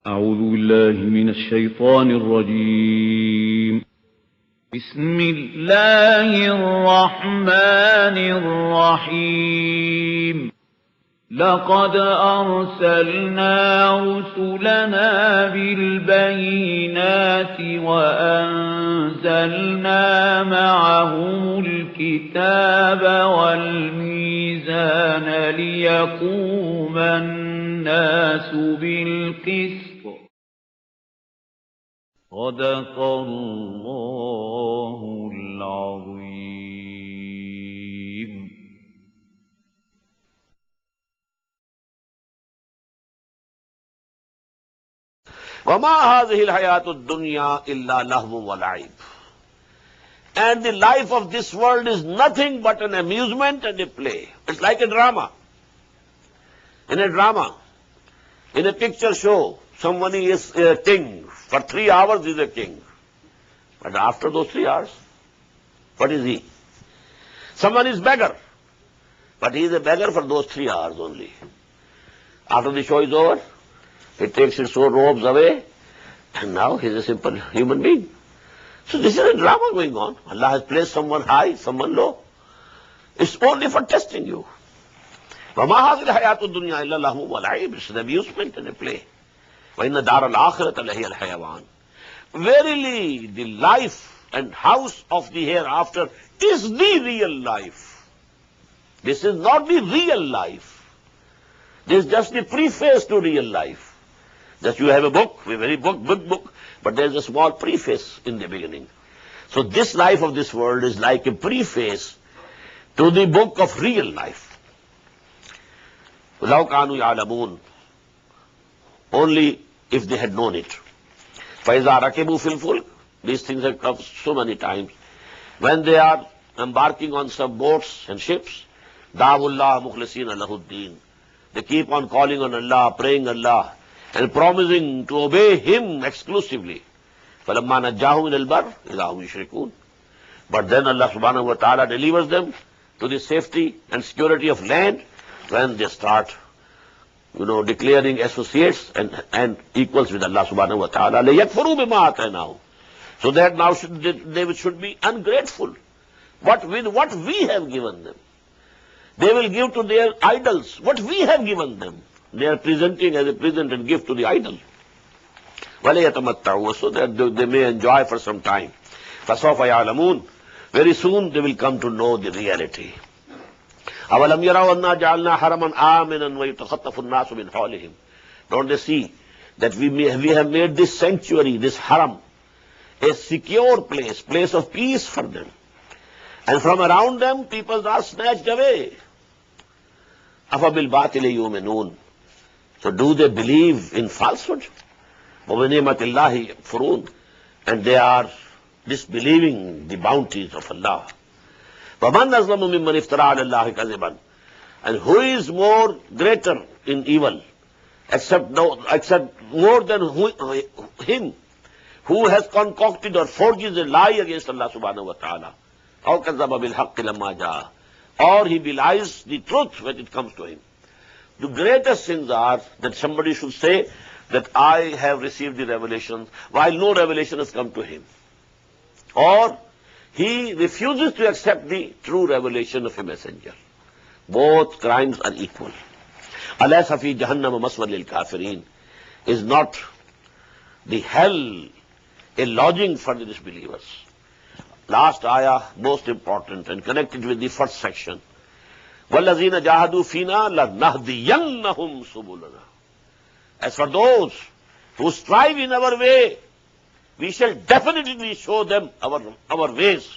أعوذ بالله من الشيطان الرجيم. بسم الله الرحمن الرحيم. لقد أرسلنا رسلنا بالبينات وأنزلنا معهم الكتاب والميزان ليقوم الناس بالقسط. صدق الله العظيم. وَمَا هَذِهِ الْحَيَاةُ الدُّنْيَا إِلَّا لَهْوٌ وَلَعِبٌ. And the life of this world is nothing but an amusement and a play. It's like a drama. In a drama, in a picture show, somebody is a king. For 3 hours he is a king. But after those 3 hours, what is he? Someone is beggar. But he is a beggar for those 3 hours only. After the show is over, he takes his robes away, and now he is a simple human being. So this is a drama going on. Allah has placed someone high, someone low. It's only for testing you. وَمَا هَذِهِ الْحَيَاةُ الدُّنْيَا إِلَّا لَهْوٌ وَلَعِبٌ. It's an amusement and a play. وَإِنَّ دَارَ الْآخِرَةَ لَهِيَ الْحَيَوَانُ. Verily, the life and house of the hereafter is the real life. This is not the real life. This is just the preface to real life. Just you have a book, a very big book, but there is a small preface in the beginning. So this life of this world is like a preface to the book of real life. لَوْ كَانُوا يَعْلَمُونَ. Only if they had known it. فَإِذَا رَكِبُوا فِي الْفُلْكِ. These things have come so many times. When they are embarking on some boats and ships, دَعَوُا اللَّهَ مُخْلِصِينَ لَهُ الدِّينَ. They keep on calling on Allah, praying Allah, and promising to obey Him exclusively. فَلَمَّا نَجَّاهُمْ إِلَى الْبَرِّ إِذَا هُمْ يُشْرِكُونَ. But then Allah subhanahu wa ta'ala delivers them to the safety and security of land when they start, declaring associates and equals with Allah subhanahu wa ta'ala. لَيَكْفُرُوا بِمَا آتَيْنَاهُمْ. So that now they should be ungrateful. But with what we have given them. They will give to their idols what we have given them. They are presenting as a present and gift to the idol. وَلَيَتَمَتَّعُوا. So that they may enjoy for some time. فَسَوْفَ يَعْلَمُونَ. Very soon they will come to know the reality. أَوَلَمْ يَرَوْا أَنَّا جَعَلْنَا حَرَمًا آمِنًا وَيُتَخَطَّفُ النَّاسُ مِنْ حَوْلِهِمْ. Don't they see that we have made this sanctuary, this haram, a secure place of peace for them. And from around them, people are snatched away. أَفَبِالْبَاطِلِ يُؤْمِنُونَ. So do they believe in falsehood? وَبِنِعْمَةِ اللَّهِ يَكْفُرُونَ. And they are disbelieving the bounties of Allah. وَمَنْ أَظْلَمُ مِمَّنِ افْتَرَىٰ عَلَى اللَّهِ كَذِبًا. And who is more greater in evil, except more than him who has concocted or forges a lie against Allah subhanahu wa ta'ala. أَوْ كَذَّبَ بِالْحَقِّ لَمَّا جَاءَ. Or he belies the truth when it comes to him. The greatest sins are that somebody should say that I have received the revelation while no revelation has come to him. Or he refuses to accept the true revelation of a messenger. Both crimes are equal. أَلَيْسَ فِي جَهَنَّمَ مَثْوًى لِلْكَافِرِينَ. Is not the hell a lodging for the disbelievers? Last ayah, most important and connected with the first section. وَالَّذِينَ جَاهَدُوا فِينَا لَنَهْدِيَنَّهُمْ سُبُلَنَا. As for those who strive in our way, we shall definitely show them our ways.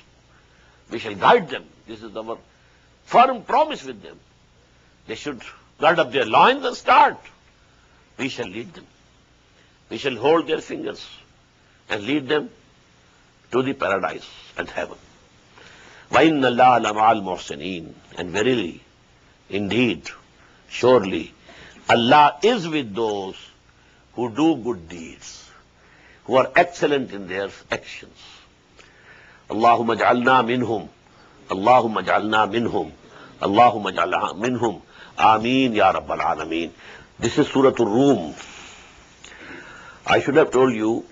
We shall guide them. This is our firm promise with them. They should gird up their loins and start. We shall lead them. We shall hold their fingers and lead them to the paradise and heaven. وَإِنَّ اللَّهَ لَمَعَ الْمُحْسِنِينَ. And verily, indeed, surely, Allah is with those who do good deeds, who are excellent in their actions. Allahumma ja'alna minhum. Allahumma ja'alna minhum. Allahumma ja'alna minhum. Ameen ya Rabbal Alameen. This is Surah Rum. I should have told you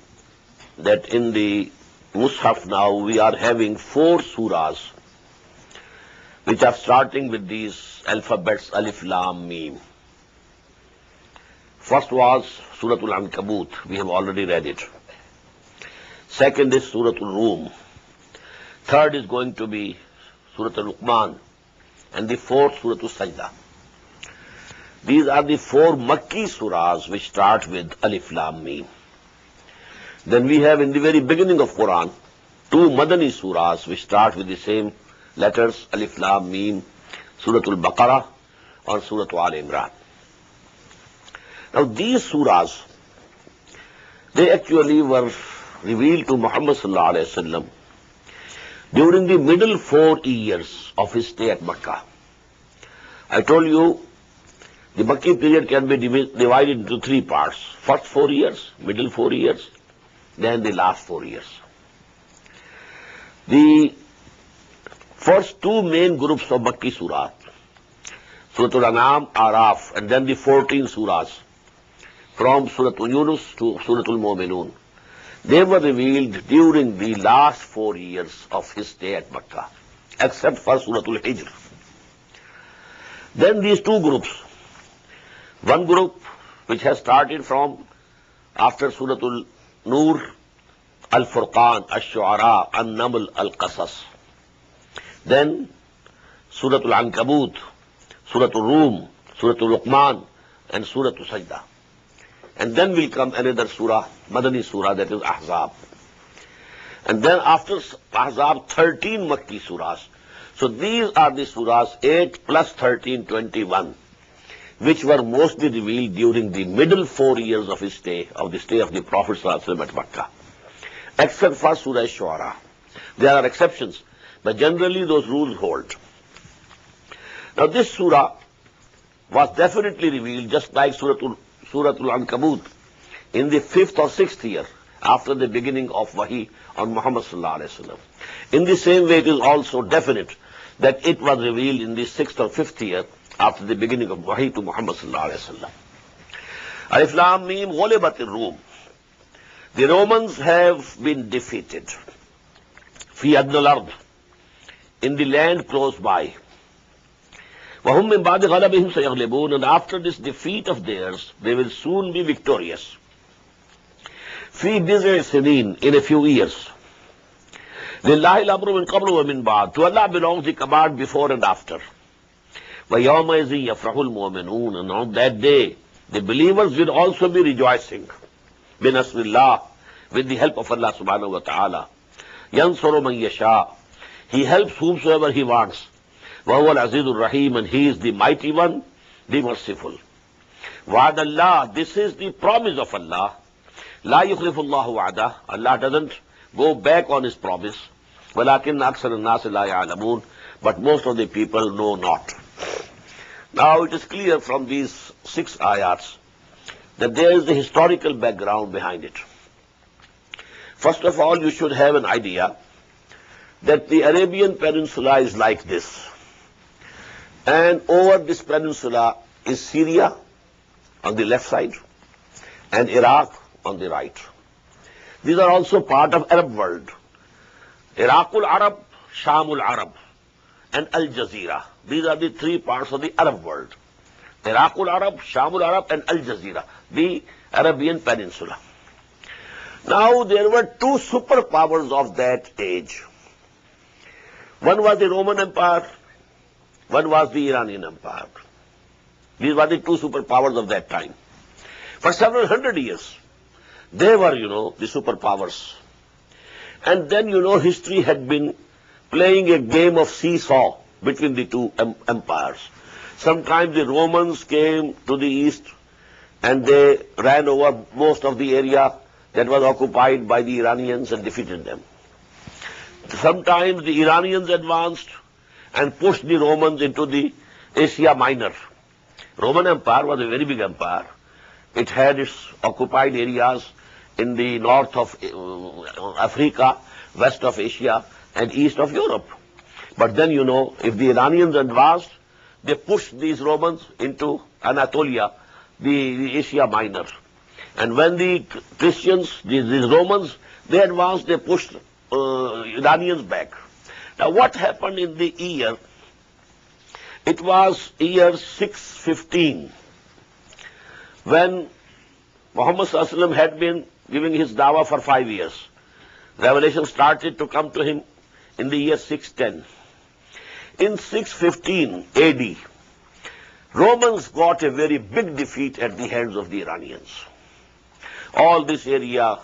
that in the Mus'haf now we are having 4 surahs which are starting with these alphabets Alif, Lam, Mim. First was Suratul Ankabut. We have already read it. Second is Suratul Rum. Third is going to be Suratul Luqman. And the fourth Suratul Sajda. These are the 4 Makki surahs which start with Alif, Lam, Mim. Then we have in the very beginning of Quran 2 Madani surahs which start with the same letters Alif, Lam, Mim, Suratul Baqarah or Suratul Al Imran. Now these surahs, they actually were revealed to Muhammad sallallahu alaihi wasallam during the middle 4 years of his stay at Makkah. I told you the Makki period can be divided into 3 parts. First 4 years, middle 4 years, then the last 4 years. The first 2 main groups of Makki surahs, Suratul An'am, Araf, and then the 14 surahs from Suratul Yunus to Suratul Mu'minun, they were revealed during the last 4 years of his stay at Makkah, except for Suratul Hijr. Then these 2 groups, one group which has started from after Suratul Nur, Al-Furqan, Ash-Shu'ara, An-Naml, Al-Qasas. Then Suratul Ankabut, Suratul Rum, Suratul Luqman, and Suratul Sajda. And then will come another surah, Madani surah, that is Ahzab. And then after Ahzab, 13 Makki surahs. So these are the surahs 8 plus 13, 21, which were mostly revealed during the middle 4 years of his stay, of the stay of the Prophet ﷺ at Makkah. Except for Surah Shu'ara. There are exceptions, but generally those rules hold. Now this surah was definitely revealed just like Suratul Ankabut in the 5th or 6th year after the beginning of Wahi on Muhammad sallallahu alaihi wasallam. In the same way, it is also definite that it was revealed in the 6th or 5th year after the beginning of Wahi to Muhammad sallallahu alaihi wasallam. Alif Lam Mim Ghulibatir Rum. The Romans have been defeated. Fi adnal ard, in the land close by. وَهُمْ مِنْ بَعْدِ غَلَبِهِمْ سَيَغْلِبُونَ. And after this defeat of theirs, they will soon be victorious. فِي بِضْعِ سِنِينَ, in a few years. لِلَّهِ الْأَمْرُ مِنْ قَبْلُ وَمِنْ بَعْدُ. To Allah belongs the command before and after. وَيَوْمَئِذٍ يَفْرَحُ الْمُؤْمِنُونَ. And on that day, the believers will also be rejoicing. بِنَصْرِ اللَّهِ, with the help of Allah subhanahu wa ta'ala. يَنْصُرُ مَنْ يَشَاءُ. He helps whomsoever He wants. وَهُوَ الْعَزِيزُ الرَّحِيمُ. And He is the mighty one, the merciful. وَعَدَ اللَّهِ. This is the promise of Allah. لَا يُخْلِفُ اللَّهُ وَعْدَهُ. Allah doesn't go back on His promise. وَلَكِنَّ أَكْثَرَ النَّاسِ لَا يَعْلَمُونَ. But most of the people know not. Now it is clear from these 6 ayats that there is a historical background behind it. First of all, you should have an idea that the Arabian Peninsula is like this. And over this peninsula is Syria on the left side and Iraq on the right. These are also part of Arab world. Iraqul Arab, Shamul Arab, and Al Jazeera. These are the 3 parts of the Arab world. Iraqul Arab, Shamul Arab, and Al Jazeera, the Arabian Peninsula. Now there were 2 superpowers of that age. One was the Roman Empire, one was the Iranian Empire. These were the 2 superpowers of that time. For several hundred years, they were, the superpowers. And then, history had been playing a game of seesaw between the 2 empires. Sometimes the Romans came to the east and they ran over most of the area that was occupied by the Iranians and defeated them. Sometimes the Iranians advanced and pushed the Romans into the Asia Minor. Roman Empire was a very big empire. It had its occupied areas in the north of Africa, west of Asia, and east of Europe. But then, if the Iranians advanced, they pushed these Romans into Anatolia, the Asia Minor. And when the Christians, the Romans, they advanced, they pushed Iranians back. Now what happened in the year? It was year 615 when Muhammad Sallallahu Alaihi Wasallam had been giving his dawah for 5 years. Revelation started to come to him in the year 610. In 615 AD, Romans got a very big defeat at the hands of the Iranians. All this area,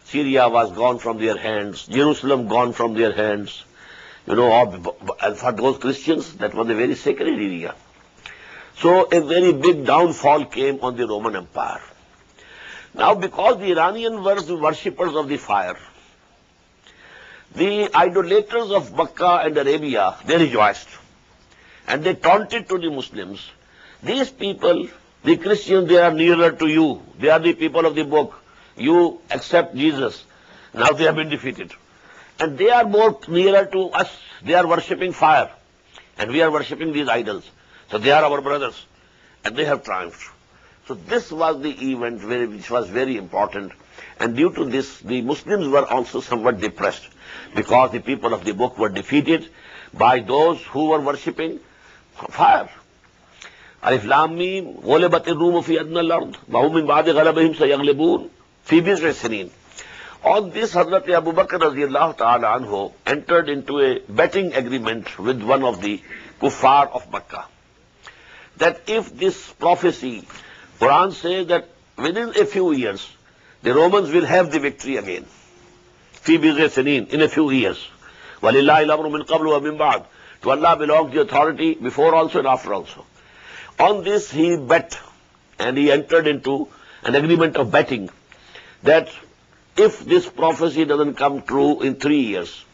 Syria was gone from their hands, Jerusalem gone from their hands. You know, and for those Christians, that was a very sacred area. So a very big downfall came on the Roman Empire. Now, because the Iranians were the worshippers of the fire, the idolaters of Makkah and Arabia, they rejoiced. And they taunted to the Muslims, these people, the Christians, they are nearer to you. They are the people of the book. You accept Jesus. Now they have been defeated. And they are more nearer to us. They are worshipping fire. And we are worshipping these idols. So they are our brothers. And they have triumphed. So this was the event which was very important. And due to this, the Muslims were also somewhat depressed, because the people of the book were defeated by those who were worshipping fire. Alif Lam Mim, غُلِبَتِ الرُّومُ فِي أَدْنَى الْأَرْضِ وَهُمْ مِنْ بَعْدِ غَلَبِهِمْ سَيَغْلِبُونَ فِي بِضْعِ سِنِينَ. On this, Hazrat Abu Bakr radiyallahu ta'ala anhu entered into a betting agreement with one of the kuffar of Makkah, that if this prophecy, Quran says that within a few years, the Romans will have the victory again. فِي بِضْعِ سِنِينَ, in a few years. وَلِلَّهِ الْأَمْرُ مِنْ قَبْلُ وَمِنْ بَعْدُ. To Allah belongs the authority before also and after also. On this he bet, and he entered into an agreement of betting that if this prophecy doesn't come true in 3 years,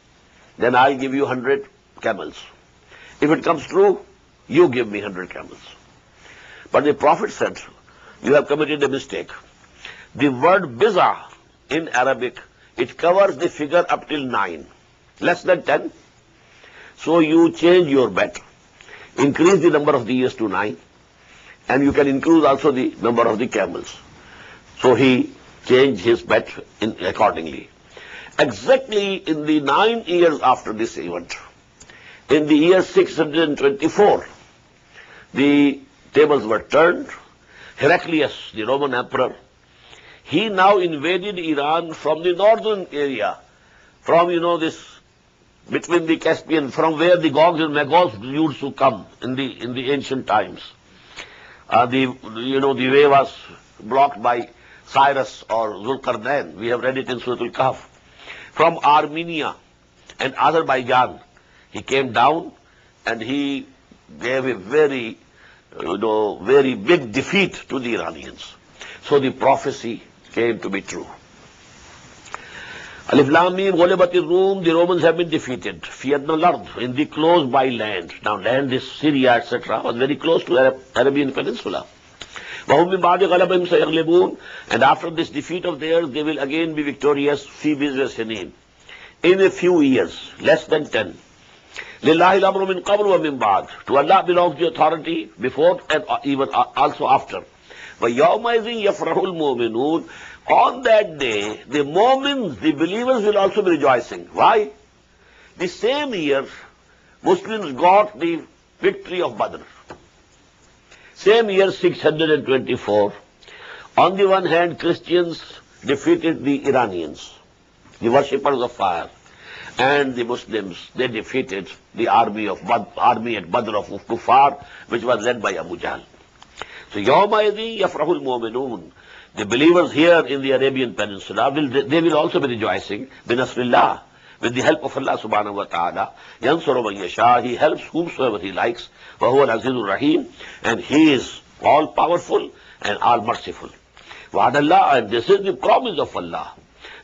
then I'll give you 100 camels. If it comes true, you give me 100 camels. But the Prophet said, you have committed a mistake. The word biza in Arabic, it covers the figure up till 9, less than 10. So you change your bet, increase the number of the years to 9, and you can increase also the number of the camels. So he changed his bet accordingly. Exactly in the 9 years after this event, in the year 624, the tables were turned. Heraclius, the Roman emperor, he now invaded Iran from the northern area, from, this between the Caspian, from where the Gogs and Magogs used to come in the ancient times. The way was blocked by Cyrus or Zulkarnain. We have read it in Surah Al-Kahf. From Armenia and Azerbaijan, he came down and he gave a very big defeat to the Iranians. So the prophecy came to be true. Alif Lam Mim, غُلِبَتِ الرُّومُ, the Romans have been defeated. فِي أَدْنَى الْأَرْضِ, in the close by land. Now land is Syria, etc., was very close to Arabian Peninsula. وَهُمْ مِنْ بَعْدِ غَلَبِهِمْ سَيَغْلِبُونَ, and after this defeat of theirs, they will again be victorious. فِي بِضْعِ سِنِينَ, in a few years, less than 10. لِلَّهِ الْأَمْرُ مِنْ قَبْلُ وَمِنْ بَعْدُ, to Allah belongs the authority before and even also after. وَيَوْمَئِذٍ يَفْرَحُ الْمُؤْمِنُونَ, on that day, the Mu'mins, the believers, will also be rejoicing. Why? The same year, Muslims got the victory of Badr. Same year, 624. On the one hand, Christians defeated the Iranians, the worshippers of fire, and the Muslims, they defeated the army at Badr of Kuffar, which was led by Abu Jahl. So, يَوْمَئِذٍ يَفْرَحُ الْمُؤْمِنُونَ, the believers here in the Arabian Peninsula, they will also be rejoicing, بِنَصْرِ, with the help of Allah subhanahu wa ta'ala. يَنْصُرُ مَنْ يَشَاءُ, he helps whomsoever he likes. وَهُوَ الْعَزِيزُ الرَّحِيمُ, and he is all powerful and all merciful. وَعَدَ اللَّهِ, and this is the promise of Allah.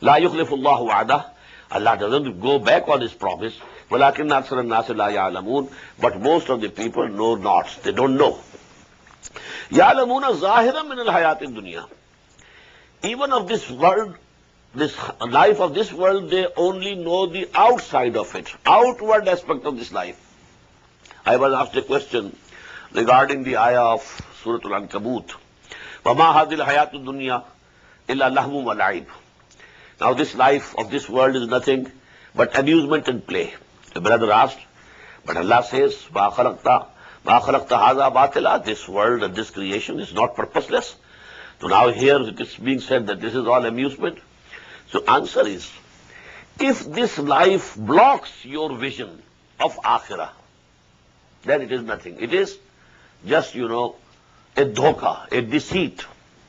لَا يُخْلِفُ اللَّهُ وَعْدَهُ, Allah doesn't go back on his promise. وَلَكِنَّ أَكْثَرَ النَّاسِ لَا يَعْلَمُونَ, but most of the people know not, they don't know. يَعْلَمُونَ ظَاهِرًا مِنَ الْحَيَاةِ الدُّنْيَا, even of this world, this life of this world, they only know the outside of it, outward aspect of this life. I was asked a question regarding the ayah of Surah Al-Ankabut. وَمَا هَذِهِ الْحَيَاةُ الدُّنْيَا, illa lahmu wa la'ib. Now this life of this world is nothing but amusement and play. The brother asked, but Allah says, ma khalaqta hadha batila, this world and this creation is not purposeless. So now here it is being said that this is all amusement. So answer is, if this life blocks your vision of akhirah, then it is nothing. It is just, a dhoka, a deceit,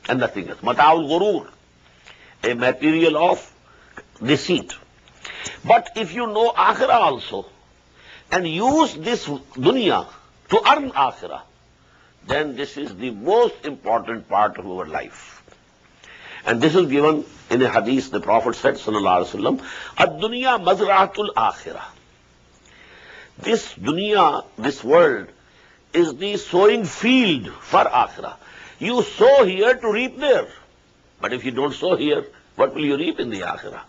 and nothing else. Mata'ul ghurur, a material of deceit. But if you know akhirah also, and use this dunya to earn akhirah, then this is the most important part of our life. And this is given in a hadith. The Prophet said, sallallahu alaihi wasallam, ad-dunya mazra'atul akhirah. This dunya, this world, is the sowing field for akhirah. You sow here to reap there. But if you don't sow here, what will you reap in the akhirah?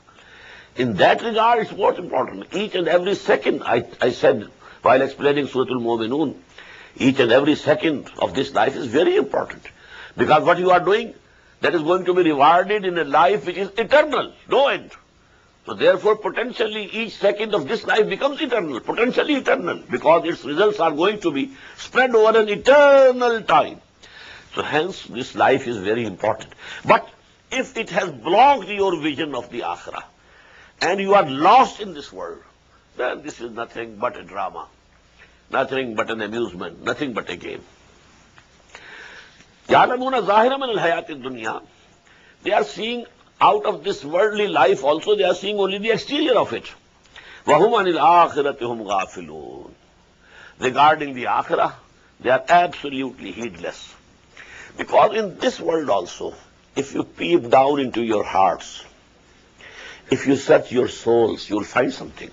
In that regard, it's most important. Each and every second, I said while explaining Surah Al-Mu'minun, each and every second of this life is very important. Because what you are doing, that is going to be rewarded in a life which is eternal, no end. So therefore, potentially each second of this life becomes eternal, potentially eternal, because its results are going to be spread over an eternal time. So hence, this life is very important. But if it has blocked your vision of the akhirah, and you are lost in this world, then this is nothing but a drama, nothing but an amusement, nothing but a game. يَعْلَمُونَ ظَاهِرًا مِنَ الْحَيَاةِ الدُّنْيَا. They are seeing out of this worldly life also, they are seeing only the exterior of it. وَهُمْ عَنِ الْآخِرَةِ هُمْ غَافِلُونَ. Regarding the akhirah, they are absolutely heedless. Because in this world also, if you peep down into your hearts, if you search your souls, you will find something.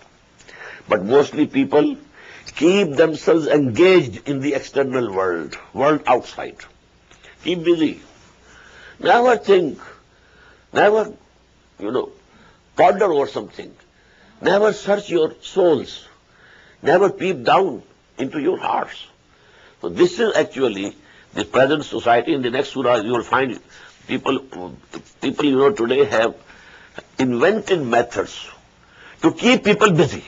But mostly people keep themselves engaged in the external world outside. Keep busy. Never think. Never, ponder over something. Never search your souls. Never peep down into your hearts. So this is actually the present society. In the next surah, you will find people today have invented methods to keep people busy.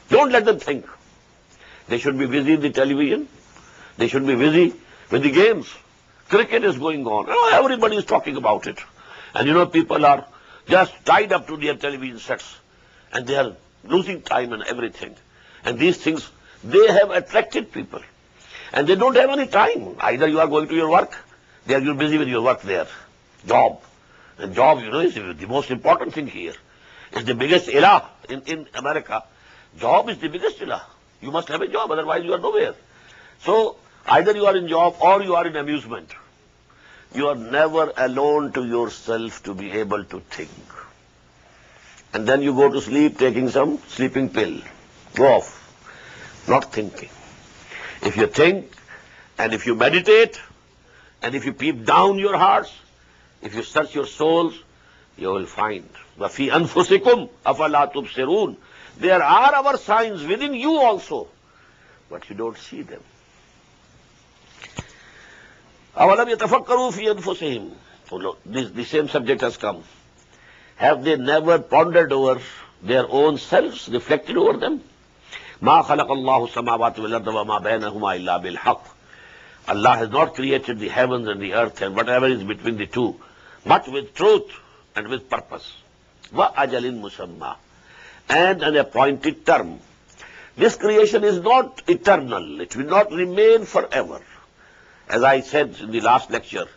Don't let them think. They should be busy in the television. They should be busy with the games. Cricket is going on. Everybody is talking about it. And people are just tied up to their television sets. And they are losing time and everything. And these things, they have attracted people. And they don't have any time. Either you are going to your work, you're busy with your work there. Job. And job, is the most important thing here. It's the biggest ilah in America. Job is the biggest ilah. You must have a job, otherwise you are nowhere. So, either you are in job or you are in amusement. You are never alone to yourself to be able to think. And then you go to sleep taking some sleeping pill. Go off. Not thinking. If you think, and if you meditate, and if you peep down your hearts, if you search your souls, you will find. وَفِي أَنفُسِكُمْ أَفَلَا تُبْصِرُونَ. There are our signs within you also, but you don't see them. أَوَلَمْ يَتَفَكَّرُوا فِي أَنفُسِهِمْ. So look, the same subject has come. Have they never pondered over their own selves, reflected over them? مَا خَلَقَ اللَّهُ السَّمَاوَاتِ وَالْأَرْضَ وَمَا بَيْنَهُمَا إِلَّا بِالْحَقِّ. Allah has not created the heavens and the earth and whatever is between the two, but with truth and with purpose. وَأَجَلٍ مُسَمَّى. And an appointed term. This creation is not eternal. It will not remain forever. As I said in the last lecture,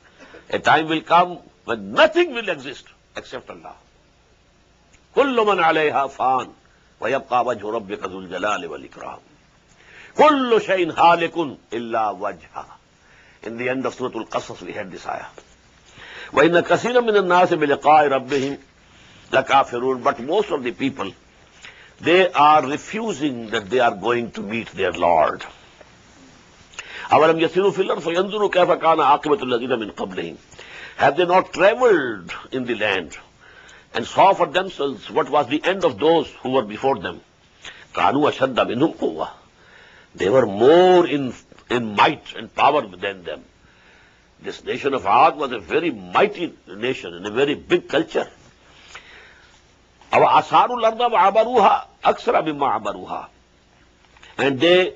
a time will come when nothing will exist except Allah. كُلُّ مَنْ عَلَيْهَا فَانٍ وَيَبْقَى وَجْهُ رَبِّكَ ذُو الْجَلَالِ وَالْإِكْرَامِ. كُلُّ شَيْءٍ هَالِكٌ إِلَّا وَجْهَهُ. In the end of Surah Al-Qasas we had this ayah. وَإِنَّ كَثِيرًا مِنَ النَّاسِ بِلِقَاءِ رَبِّهِمْ لَكَافِرُونَ. But most of the people, they are refusing that they are going to meet their Lord. أَوَلَمْ يَسِيرُوا فِي الْأَرْضِ فَيَنْظُرُوا كَيْفَ كَانَ عَاقِبَةُ الَّذِينَ مِنْ قَبْلِهِمْ. Have they not traveled in the land and saw for themselves what was the end of those who were before them? كَانُوا أَشَدَّ مِنْهُمْ قُوَّةً. They were more in might and power than them. This nation of Ad was a very mighty nation and a very big culture. وَأَصْحَابُ الْأَرْضِ وَعَبَرُوهَا أَكْثَرَ مِمَّا عَبَرُوهَا. And they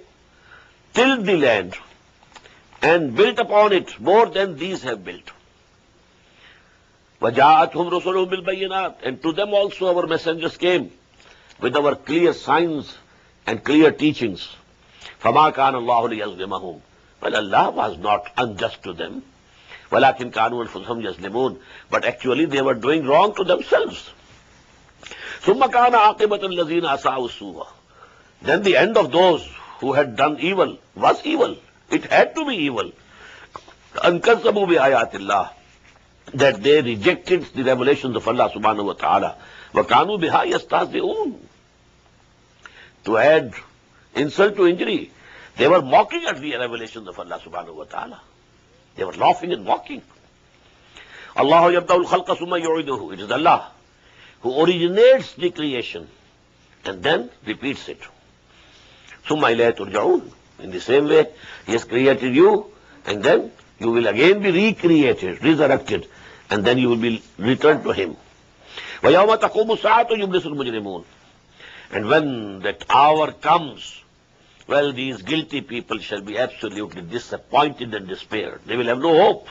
tilled the land and built upon it more than these have built. وَجَاءَتْهُمْ رُسُلُهُم بِالْبَيِّنَاتِ. And to them also our messengers came with our clear signs and clear teachings. فَمَا كَانَ اللَّهُ لِيَظْلِمَهُمْ. Well, Allah was not unjust to them. وَلَكِنْ كَانُوا أَنفُسَهُمْ يَظْلِمُونَ. But actually they were doing wrong to themselves. ثُمَّ كَانَ عَاقِبَةُ الَّذِينَ أَسَاءُوا السُّوءَ. Then the end of those who had done evil was evil. It had to be evil. أَنْ كَذَّبُوا بِآيَاتِ اللَّهِ. That they rejected the revelations of Allah subhanahu wa ta'ala. وَكَانُوا بِهَا يَسْتَهْزِئُونَ. To add insult to injury, they were mocking at the revelations of Allah subhanahu wa ta'ala. They were laughing and mocking. Allah yabda'ul khalqa summa yu'iduhu. It is Allah who originates the creation and then repeats it. Summa ilayhi turja'un. In the same way, He has created you and then you will again be recreated, resurrected, and then you will be returned to Him. وَيَوْمَ تَقُومُ السَّاعَةُ يُبْلِسُ الْمُجْرِمُونَ. And when that hour comes, well, these guilty people shall be absolutely disappointed and despaired. They will have no hope.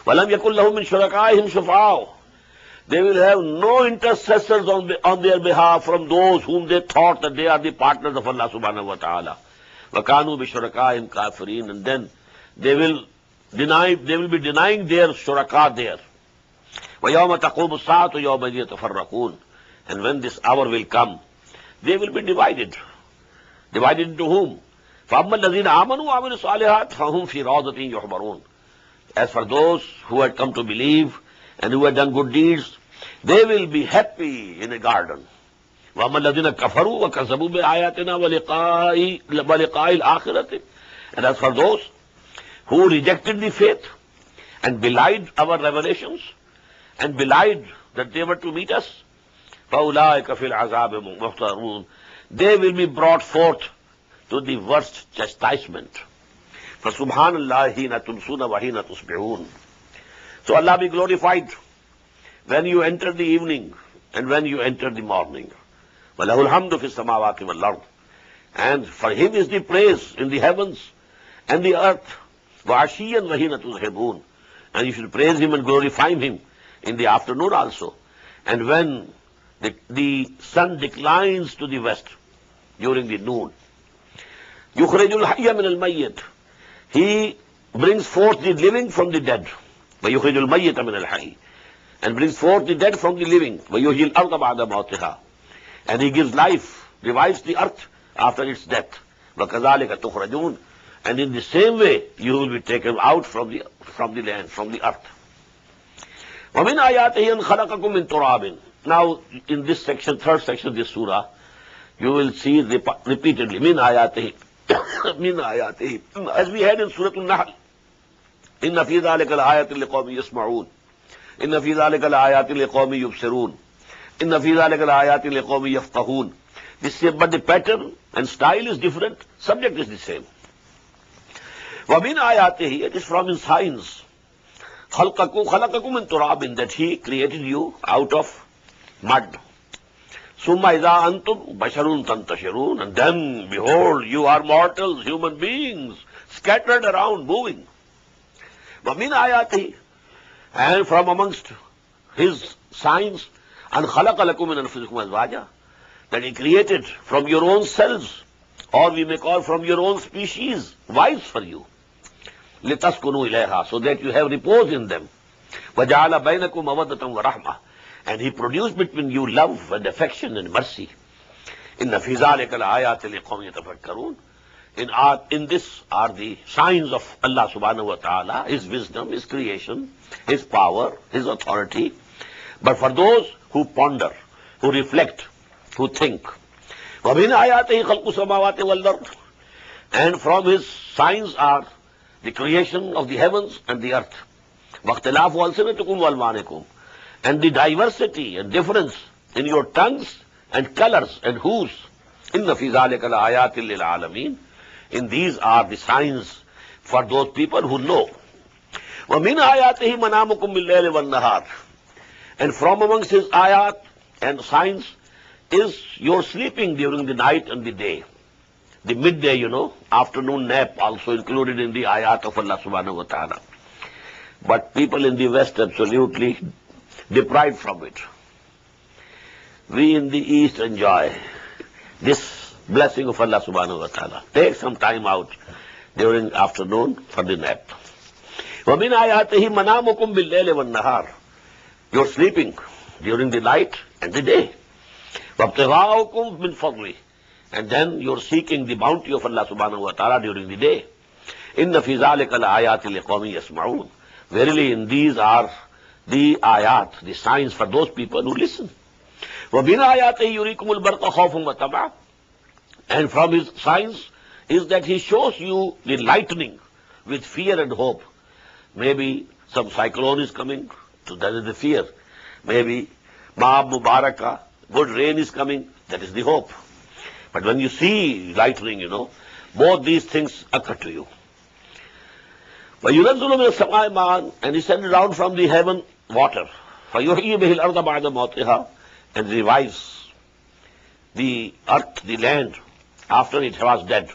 وَلَمْ يَكُنْ لَهُم مِّن شُرَكَائِهِمْ شُفَعَاءُ. They will have no intercessors on their behalf from those whom they thought that they are the partners of Allah subhanahu wa ta'ala. وَكَانُوا بِشُرَكَائِهِمْ كَافِرِينَ. And then they will be denying their shuraka there. وَيَوْمَ تَقُومُ السَّاعَةُ يَوْمَئِذٍ يَتَفَرَّقُونَ. And when this hour will come, they will be divided. Divided into whom? فَأَمَّا الَّذِينَ آمَنُوا وَعَمِلُوا الصَّالِحَاتِ فَهُمْ فِي رَوْضَةٍ يُحْبَرُونَ. As for those who had come to believe and who had done good deeds, they will be happy in a garden. وَأَمَّا الَّذِينَ كَفَرُوا وَكَذَّبُوا بِآيَاتِنَا وَلِقَاءِ الْآخِرَةِ. And as for those who rejected the faith and belied our revelations and belied that they were to meet us, فَأُولَٰئِكَ فِي الْعَذَابِ مُحْضَرُونَ. They will be brought forth to the worst chastisement. فَسُبْحَانَ اللَّهِ حِينَ تُمْسُونَ وَحِينَ تُصْبِحُونَ. So Allah be glorified when you enter the evening and when you enter the morning. وَلَهُ الْحَمْدُ فِي السَّمَاوَاتِ وَالْأَرْضِ. And for Him is the praise in the heavens and the earth. وَعَشِيًّا وَحِينَ تُظْهِرُونَ. And you should praise Him and glorify Him in the afternoon also. And when the sun declines to the west during the noon. يُخْرِجُ الْحَيَّ مِنَ الْمَيِّتِ. He brings forth the living from the dead. وَيُخْرِجُ الْمَيِّتَ مِنَ الْحَيِّ. And brings forth the dead from the living. وَيُحْيِي الْأَرْضَ بَعْدَ مَوْتِهَا. And He gives life, revives the earth after its death. وَكَذَلِكَ تُخْرَجُونَ. And in the same way, you will be taken out from the land, from the earth. وَمِنْ آيَاتِهِ أَنْ خَلَقَكُم مِّن تُرَابٍ. Now, in this section, third section of this surah, you will see repeatedly, مِنْ آيَاتِهِ مِنْ آيَاتِهِ. As we had in Surah Al-Nahl, إِنَّ فِي ذَلِكَ الْآيَاتِ لِقَوْمٍ يَسْمَعُونَ إِنَّ فِي ذَلِكَ الْآيَاتِ لِقَوْمٍ يُبْصِرُونَ إِنَّ فِي ذَلِكَ الْآيَاتِ لِقَوْمٍ يَفْقَهُونَ. But the pattern and style is different, subject is the same. وَمِنْ آيَاتِهِ. It is from His signs. خَلَقَكُمْ مِنْ تُرَابٍ. That He created you out of mud. ثُمَّ إِذَا أَنْتُمْ بَشَرٌ تَنْتَشِرُونَ. And then, behold, you are mortals, human beings, scattered around, moving. وَمِنْ آيَاتِهِ. And from amongst His signs, أَنْ خَلَقَ لَكُمْ مِنْ أَنفُسِكُمْ أَزْوَاجًا. That He created from your own selves, or we may call from your own species, wives for you. لِتَسْكُنُوا إِلَيْهَا. So that you have repose in them. وَجَعَلَ بَيْنَكُمْ مَوَدَّةً وَرَحْمَةً. And He produced between you love and affection and mercy. إِنَّ فِي ذَلِكَ الْآيَاتِ لِقَوْمٍ يَتَفَكَّرُونَ. In this are the signs of Allah subhanahu wa ta'ala, His wisdom, His creation, His power, His authority. But for those who ponder, who reflect, who think. وَمِنْ آيَاتِهِ خَلْقُ السَّمَاوَاتِ وَالْأَرْضِ. And from His signs are the creation of the heavens and the earth. وَاخْتِلَافُ أَلْسِنَتِكُمْ وَأَلْوَانِكُمْ. And the diversity and difference in your tongues and colors and hues. إِنَّ فِي ذَلِكَ لَآيَاتٍ لِلْعَالَمِينَ. In these are the signs for those people who know. وَمِنْ آيَاتِهِ مَنَامُكُمْ بِاللَّيْلِ وَالنَّهَارِ. And from amongst his ayat and signs is your sleeping during the night and the day. The midday, afternoon nap also included in the ayat of Allah subhanahu wa ta'ala. But people in the West absolutely deprived from it. We in the East enjoy this blessing of Allah subhanahu wa ta'ala. Take some time out during afternoon for the nap. وَمِنْ آيَاتِهِ مَنَامُكُمْ بِاللَّيْلِ وَالنَّهَارِ. You're sleeping during the night and the day. وَابْتِغَاؤُكُمْ مِنْ فَضْلِهِ. And then you're seeking the bounty of Allah subhanahu wa ta'ala during the day. إِنَّ فِي ذَلِكَ لَآيَاتٍ لِقَوْمٍ يَسْمَعُونَ. Verily, in these are the ayat, the signs for those people who listen. وَمِنْ آيَاتِهِ يُرِيكُمُ الْبَرْقَ خَوْفًا وَطَمَعًا. And from his signs is that he shows you the lightning with fear and hope. Maybe some cyclone is coming, so that is the fear. Maybe Ma'ab Mubarakah, good rain is coming, that is the hope. But when you see lightning, both these things occur to you. وَيُنَزِّلُ مِنَ السَّمَاءِ مَاءً. And he sends down from the heaven water. فَيُحْيِي بِهِ الْأَرْضَ بَعْدَ مَوْتِهَا. And revives the earth, the land, after it was dead.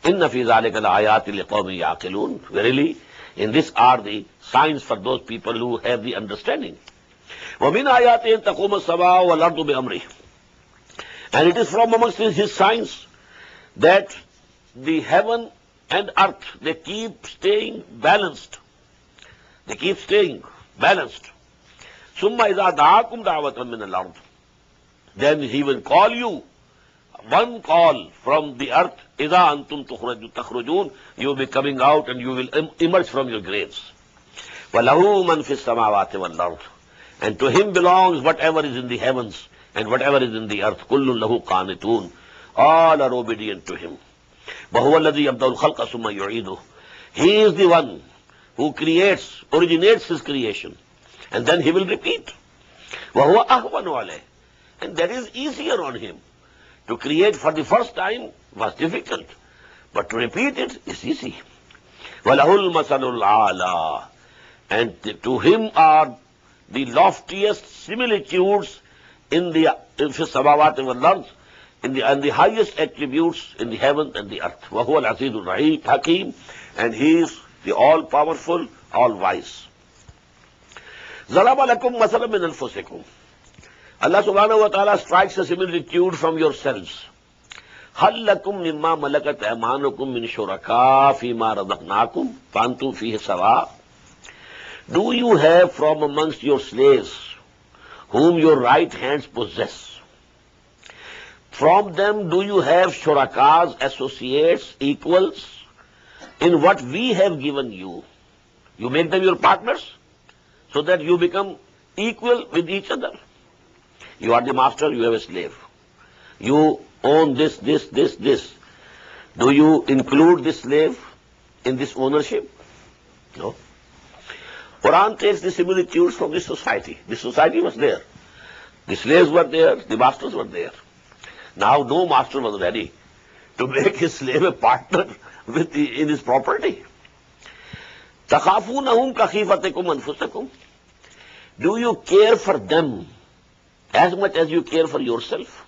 إِنَّ فِي ذَلِكَ لَآيَاتٍ لِقَوْمٍ يَعْقِلُونَ. Verily, in this are the signs for those people who have the understanding. وَمِنْ آيَاتِهِ تَقُومَ السَّمَاءُ وَالْأَرْضُ بِأَمْرِهِ. And it is from amongst his signs that the heaven and earth, they keep staying balanced. They keep staying balanced. ثُمَّ إِذَا دَعَاكُمْ دَعْوَةً مِّنَ الْأَرْضِ. Then he will call you, one call from the earth. إِذَا أَنْتُمْ تَخْرُجُونَ. You will be coming out and you will emerge from your graves. وَلَهُ مَنْ فِي السَّمَاوَاتِ وَالْأَرْضِ. And to him belongs whatever is in the heavens and whatever is in the earth. كُلٌّ لَهُ قَانِتُونَ. All are obedient to him. وَهُوَ الَّذِي يَبْدَأُ الْخَلْقَ ثُمَّ يُعِيدُهُ. He is the one who originates his creation, and then he will repeat. وَهُوَ أَهْوَنُ عَلَيْهِ. And that is easier on him. To create for the first time was difficult, but to repeat it is easy. وَلَهُ الْمَثَلُ الْأَعْلَى. And to him are the loftiest similitudes in the samawati wal ard, and the highest attributes in the heaven and the earth. وَهُوَ الْعَزِيزُ الْحَكِيمُ. And he is the all-powerful, all-wise. ضَرَبَ لَكُمْ مَثَلًا مِنْ أَنفُسِكُمْ. Allah subhanahu wa ta'ala strikes a similitude from yourselves. هَلْ لَكُمْ مِمَّا مَلَكَتْ أَيْمَانُكُمْ مِنْ شُرَكَاءَ فِيمَا رَزَقْنَاكُمْ فَأَنْتُمْ فِيهِ سَوَاءٌ. Do you have from amongst your slaves, whom your right hands possess, from them do you have shurakas, associates, equals, in what we have given you? You make them your partners, so that you become equal with each other. You are the master, you have a slave. You own this. Do you include this slave in this ownership? No. Quran takes the similitudes from this society. This society was there. The slaves were there, the masters were there. Now no master was ready to make his slave a partner in his property. تَخَافُونَهُمْ كَخِيفَتِكُمْ أَنفُسَكُمْ. Do you care for them as much as you care for yourself?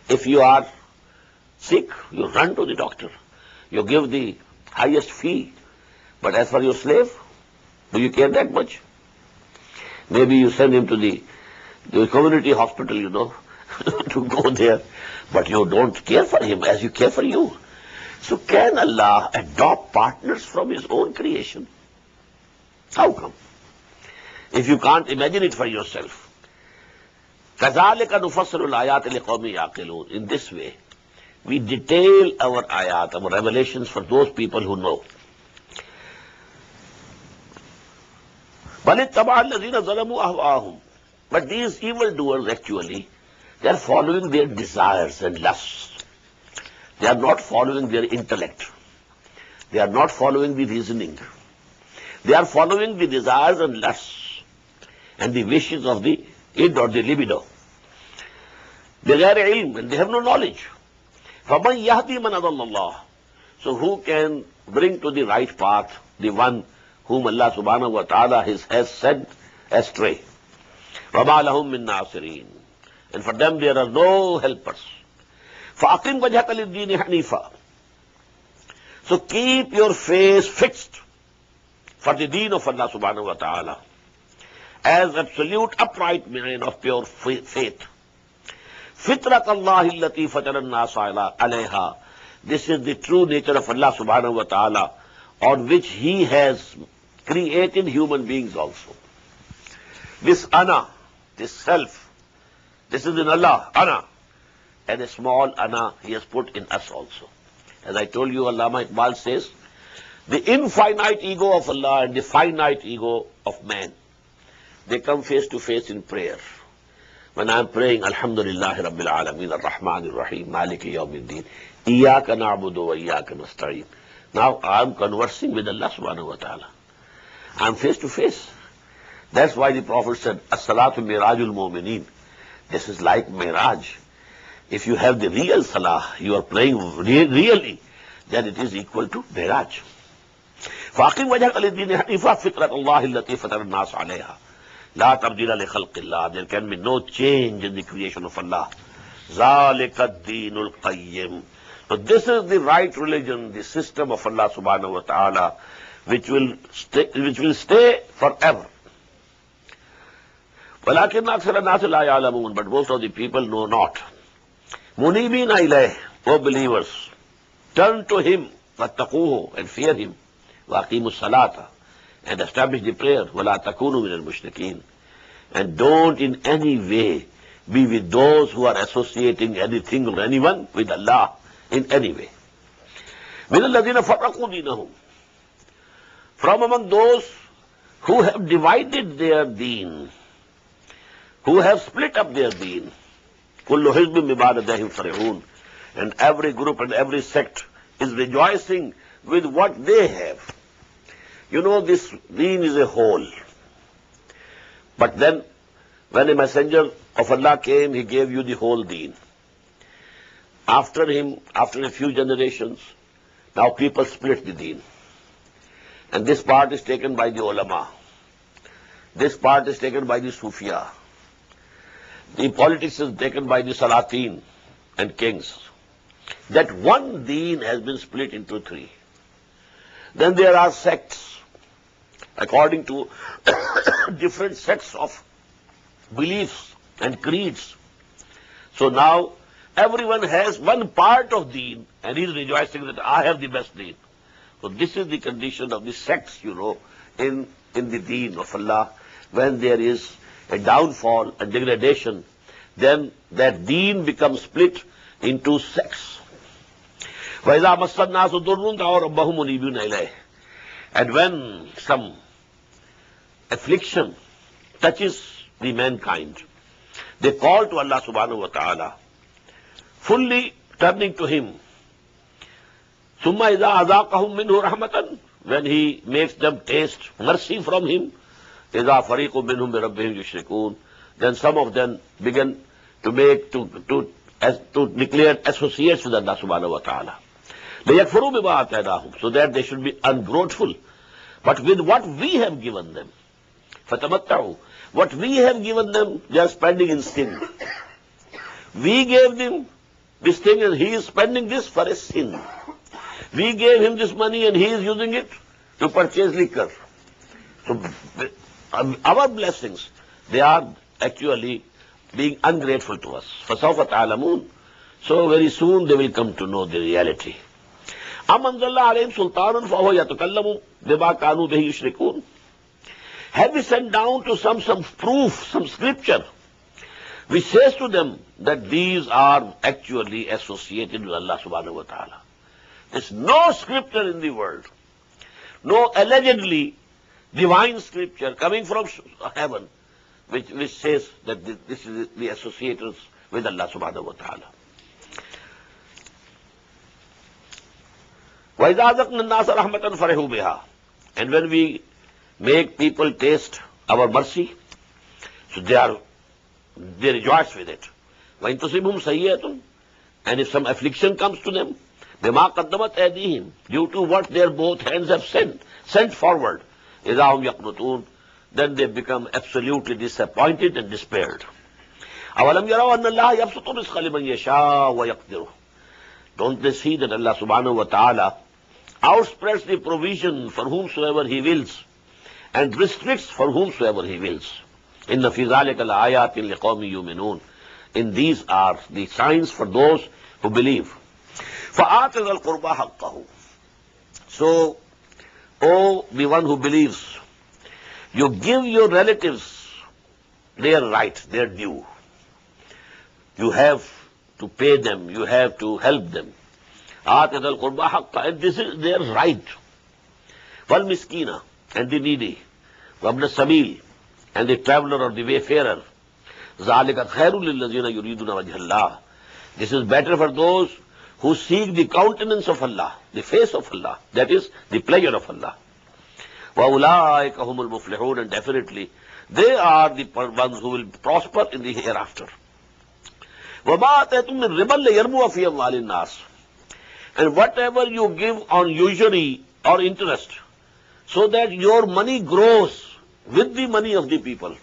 If you are sick, you run to the doctor. You give the highest fee. But as for your slave, do you care that much? Maybe you send him to the community hospital, to go there. But you don't care for him as you care for you. So can Allah adopt partners from his own creation? How come? If you can't imagine it for yourself. كَذَلِكَ نُفَصِّلُ الْآيَاتِ لِقَوْمٍ يَعْقِلُونَ. In this way, we detail our ayat, our revelations for those people who know. بَلِ اتَّبَعَ الَّذِينَ ظَلَمُوا أَهْوَاءَهُمْ. But these evildoers actually, they are following their desires and lusts. They are not following their intellect. They are not following the reasoning. They are following the desires and lusts and the wishes of the id or the libido. بِغَيْرِ عِلْمٍ. And they have no knowledge. فَمَنْ يَهْدِي مَنْ أَضَلَّ اللَّهُ. So who can bring to the right path the one whom Allah subhanahu wa ta'ala has sent astray. وَمَا لَهُم مِّن نَاصِرِينَ. And for them there are no helpers. فَأَقِمْ وَجْهَكَ لِلدِّينِ حَنِيفًا. So keep your face fixed for the deen of Allah subhanahu wa ta'ala as absolute upright man of pure faith. فِطْرَةَ اللَّهِ الَّتِي فَطَرَ النَّاسَ عَلَيْهَا. This is the true nature of Allah subhanahu wa ta'ala, on which He has created human beings also. This ana, this self, this is in Allah, ana. And a small ana He has put in us also. As I told you, Allama Iqbal says, the infinite ego of Allah and the finite ego of man, they come face to face in prayer. When I am praying, Alhamdulillah Rabbil Alameen, Ar-Rahman Ar-Rahim, Maliki Yawmiddin, Iyaka na'budu wa Iyaka nasta'in. Now I am conversing with Allah subhanahu wa ta'ala. I am face to face. That's why the Prophet said, As-salatu mirajul mu'mineen. This is like miraj. If you have the real salah, you are praying really, then it is equal to miraj. فَأَقِمْ وَجْهَكَ لِلدِّينِ حَنِيفًا فِطْرَةَ اللَّهِ الَّتِي فَطَرَ النَّاسَ عَلَيْهَا لَا تَبْدِيلَ لِخَلْقِ اللَّهِ. There can be no change in the creation of Allah. ذَلِكَ الدِّينُ الْقَيِّمُ. So this is the right religion, the system of Allah subhanahu wa ta'ala, which will stay forever. وَلَكِنَّ أَكْثَرَ النَّاسِ لَا يَعْلَمُونَ. But most of the people know not. مُنِيبِينَ إِلَيْهِ. O believers, turn to Him, وَاتَّقُوهُ, and fear Him, وَأَقِيمُوا الصَّلَاةَ, and establish the prayer, وَلَا تَكُونُوا مِنَ الْمُشْرِكِينَ. And don't in any way be with those who are associating anything or anyone with Allah in any way. مِنَ الَّذِينَ فَرَّقُوا دِينَهُمْ. From among those who have divided their deen, who have split up their deen. كُلُّ حِزْبٍ بِمَا لَدَيْهِمْ فَرِحُونَ. And every group and every sect is rejoicing with what they have. You know, this deen is a whole. But then, when a messenger of Allah came, he gave you the whole deen. After him, after a few generations, now people split the deen. And this part is taken by the ulama. This part is taken by the Sufiya. The politics is taken by the Salatin and kings. That one deen has been split into three. Then there are sects, according to different sects of beliefs and creeds. So now everyone has one part of deen and he is rejoicing that I have the best deen. So this is the condition of the sects, you know, in the deen of Allah. When there is a downfall and degradation, then that deen becomes split into sects. وَإِذَا مَسَّ النَّاسُ ضُرٌّ دَعَوْا رَبَّهُمْ مُنِيبِينَ إِلَيْهِ. And when some affliction touches the mankind, they call to Allah subhanahu wa ta'ala, fully turning to Him. ثُمَّ إِذَا أَذَاقَهُم مِّنْهُ رَحْمَةً. When He makes them taste mercy from Him, إِذَا فَرِيقٌ مِّنْهُمْ بِرَبِّهِمْ يُشْرِكُونَ. Then some of them begin to declare associates with Allah subhanahu wa ta'ala. لَيَكْفُرُوا بِمَا آتَيْنَاهُمْ. So that they should be ungrateful. But with what we have given them, فَتَمَتَّعُوا. What we have given them, they are spending in sin. We gave them this thing and he is spending this for a sin. We gave him this money and he is using it to purchase liquor. So our blessings, they are actually being ungrateful to us. فَسَوْفَ تَعْلَمُونَ. So very soon they will come to know the reality. أَمْ أَنزَلْنَا عَلَيْهِمْ سُلْطَانًا فَهُوَ يَتَكَلَّمُ بِمَا كَانُوا بِهِ يُشْرِكُونَ. Have we sent down to some proof, some scripture, which says to them that these are actually associated with Allah subhanahu wa ta'ala. There's no scripture in the world, no allegedly divine scripture coming from heaven, which says that this is the associators with Allah subhanahu wa ta'ala. وَإِذَا أَذَقْنَا النَّاسَ رَحْمَةً فَرِحُوا بِهَا. And when we make people taste our mercy, so they rejoice with it. وَإِن تُصِبْهُمْ سَيِّئَةٌ. And if some affliction comes to them, بِمَا قَدَّمَتْ أَيْدِيهِمْ, due to what their both hands have sent forward. إِذَا هُمْ يَقْنُطُونَ, then they become absolutely disappointed and despaired. أَوَلَمْ يَرَوْا أَنَّ اللَّهَ يَبْسُطُ الرِّزْقَ لِمَنْ يَشَاءُ وَيَقْدِرُ. Don't they see that Allah subhanahu wa ta'ala outspreads the provision for whomsoever He wills and restricts for whomsoever He wills. إِنَّ فِي ذَلِكَ لَآيَاتٍ لِقَوْمٍ يُؤْمِنُونَ. In these are the signs for those who believe. فَآتِ ذَا الْقُرْبَى حَقَّهُ. So, O the one who believes, you give your relatives their right, their due. You have to pay them, you have to help them. آتِ ذَا الْقُرْبَى حَقَّهُ, and this is their right. وَالْمِسْكِينَ, and the needy. وَابْنَ السَّبِيلِ, and the traveler or the wayfarer. ذَلِكَ خَيْرٌ لِلَّذِينَ يُرِيدُونَ وَجْهَ اللَّهِ. This is better for those who seek the countenance of Allah, the face of Allah, that is, the pleasure of Allah. وَأُولَٰئِكَ هُمُ الْمُفْلِحُونَ, and definitely they are the ones who will prosper in the hereafter. وَمَا آتَيْتُم مِّن رِّبًا لِيَرْبُوَ فِي أَمْوَالِ النَّاسِ. And whatever you give on usury or interest, so that your money grows with the money of the people.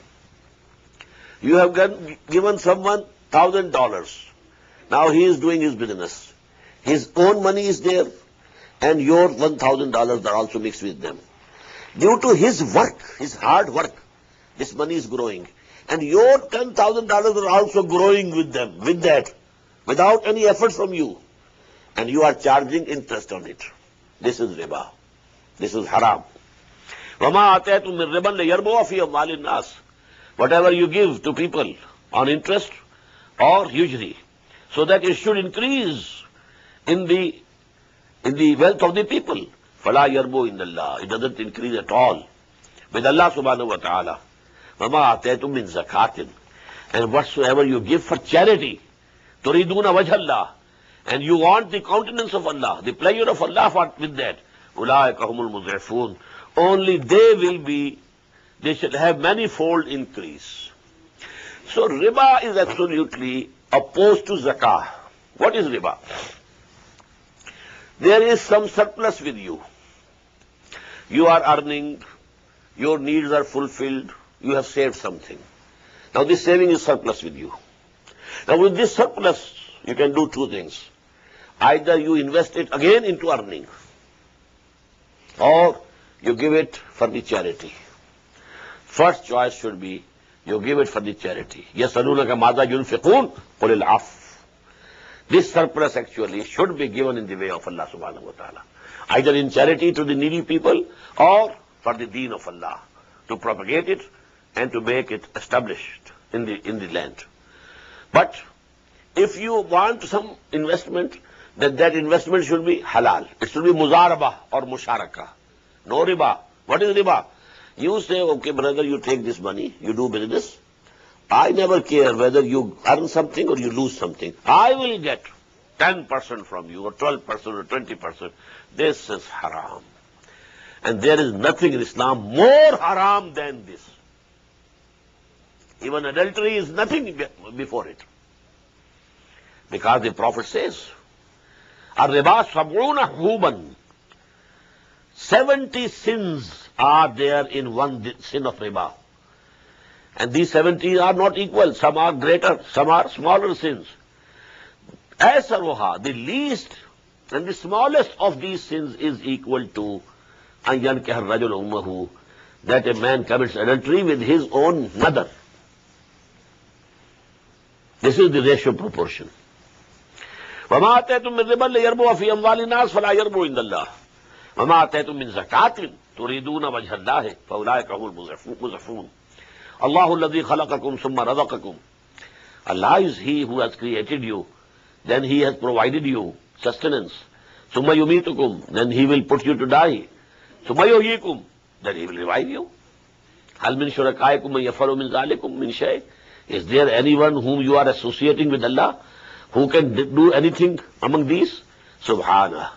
You have given someone $1,000. Now he is doing his business. His own money is there, and your $1,000 are also mixed with them. Due to his work, his hard work, this money is growing. And your $10,000 are also growing with them, with that, without any effort from you. And you are charging interest on it. This is riba. This is haram. وَمَا آتَيْتُم مِّن رِّبًا لِيَرْبُوَ فِي أَمْوَالِ النَّاسِ. Whatever you give to people on interest or usury, so that it should increase in the wealth of the people. فَلَا يَرْبُو إِنَّ اللَّهِ. It doesn't increase at all with Allah subhanahu wa ta'ala. وَمَا آتَيْتُم مِّن زَكَاةٍ. And whatsoever you give for charity, تُرِيدُونَ وَجْهَ اللَّهِ, and you want the countenance of Allah, the pleasure of Allah with that, أُولَٰئِكَ هُمُ الْمُضْعِفُونَ. Only they should have manifold increase. So riba is absolutely opposed to zakah. What is riba? There is some surplus with you. You are earning, your needs are fulfilled, you have saved something. Now this saving is surplus with you. Now with this surplus, you can do two things. Either you invest it again into earning, or you give it for the charity. First choice should be, you give it for the charity. يَسْأَلُونَكَ مَاذَا يُنْفِقُونَ قُلِ الْعَفْوَ. This surplus actually should be given in the way of Allah subhanahu wa ta'ala. Either in charity to the needy people, or for the deen of Allah, to propagate it and to make it established in the land. But if you want some investment, that investment should be halal. It should be muzaraba or musharaka. No riba. What is riba? You say, okay, brother, you take this money, you do business. I never care whether you earn something or you lose something. I will get 10% from you, or 12% or 20%. This is haram. And there is nothing in Islam more haram than this. Even adultery is nothing before it. Because the Prophet says, Ar-riba sab'una huban. 70 sins are there in one sin of riba. And these 70 are not equal. Some are greater, some are smaller sins. Asaruha, the least and the smallest of these sins is equal to an yankihar rajul ummahu, that a man commits adultery with his own mother. This is the ratio proportion. وَمَا آتَيْتُم مِّن رِّبًا لِيَرْبُوَ فِي أَمْوَالِ النَّاسِ فَلَا يَرْبُو عِندَ اللَّهِ وَمَا آتَيْتُم مِّن زَكَاةٍ تُرِيدُونَ وَجْهَ اللَّهِ فَأُولَٰئِكَ هُمُ الْمُضْعِفُونَ. اللَّهُ الَّذِي خَلَقَكُمْ ثُمَّ رَزَقَكُمْ. Allah is He who has created you, then He has provided you sustenance. ثُمَّ يُمِيتُكُمْ, then He will put you to die. ثُمَّ يُحْيِيكُمْ, then He will revive you. هَلْ مِن شُرَكَائِكُم مَّن يَفْعَلُ مِن ذَٰلِكُم مِّن شَيْءٍ. Is there anyone whom you are associating with Allah who can do anything among these? Subhanah.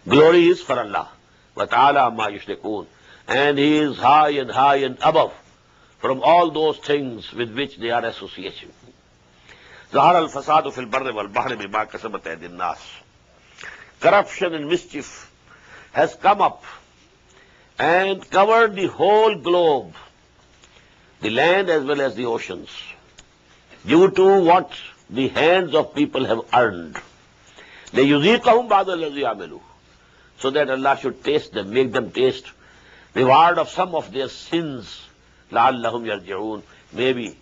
Glory is for Allah. Wa ta'ala amma yushrikun. And He is high and above from all those things with which they are association. ظهر الفساد في البر والبحر بما كسبت أيدي الناس. corruption and mischief has come up and covered the whole globe, the land as well as the oceans, due to what the hands of people have earned. لَيُذِيقَهُمْ بَعْضَ الَّذِي عَمِلُوا, so that Allah should taste them, make them taste reward of some of their sins. لَعَلَّهُمْ يَرْجِعُونَ, maybe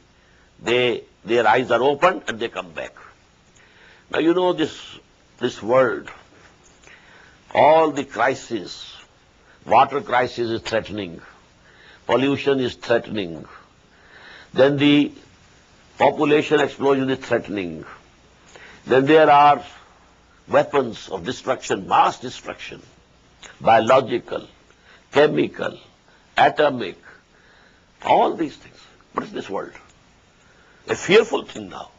their eyes are opened and they come back. Now you know this world, all the crises, water crisis is threatening, pollution is threatening, then the population explosion is threatening, then there are weapons of destruction, mass destruction, biological, chemical, atomic, all these things. What is this world? A fearful thing now.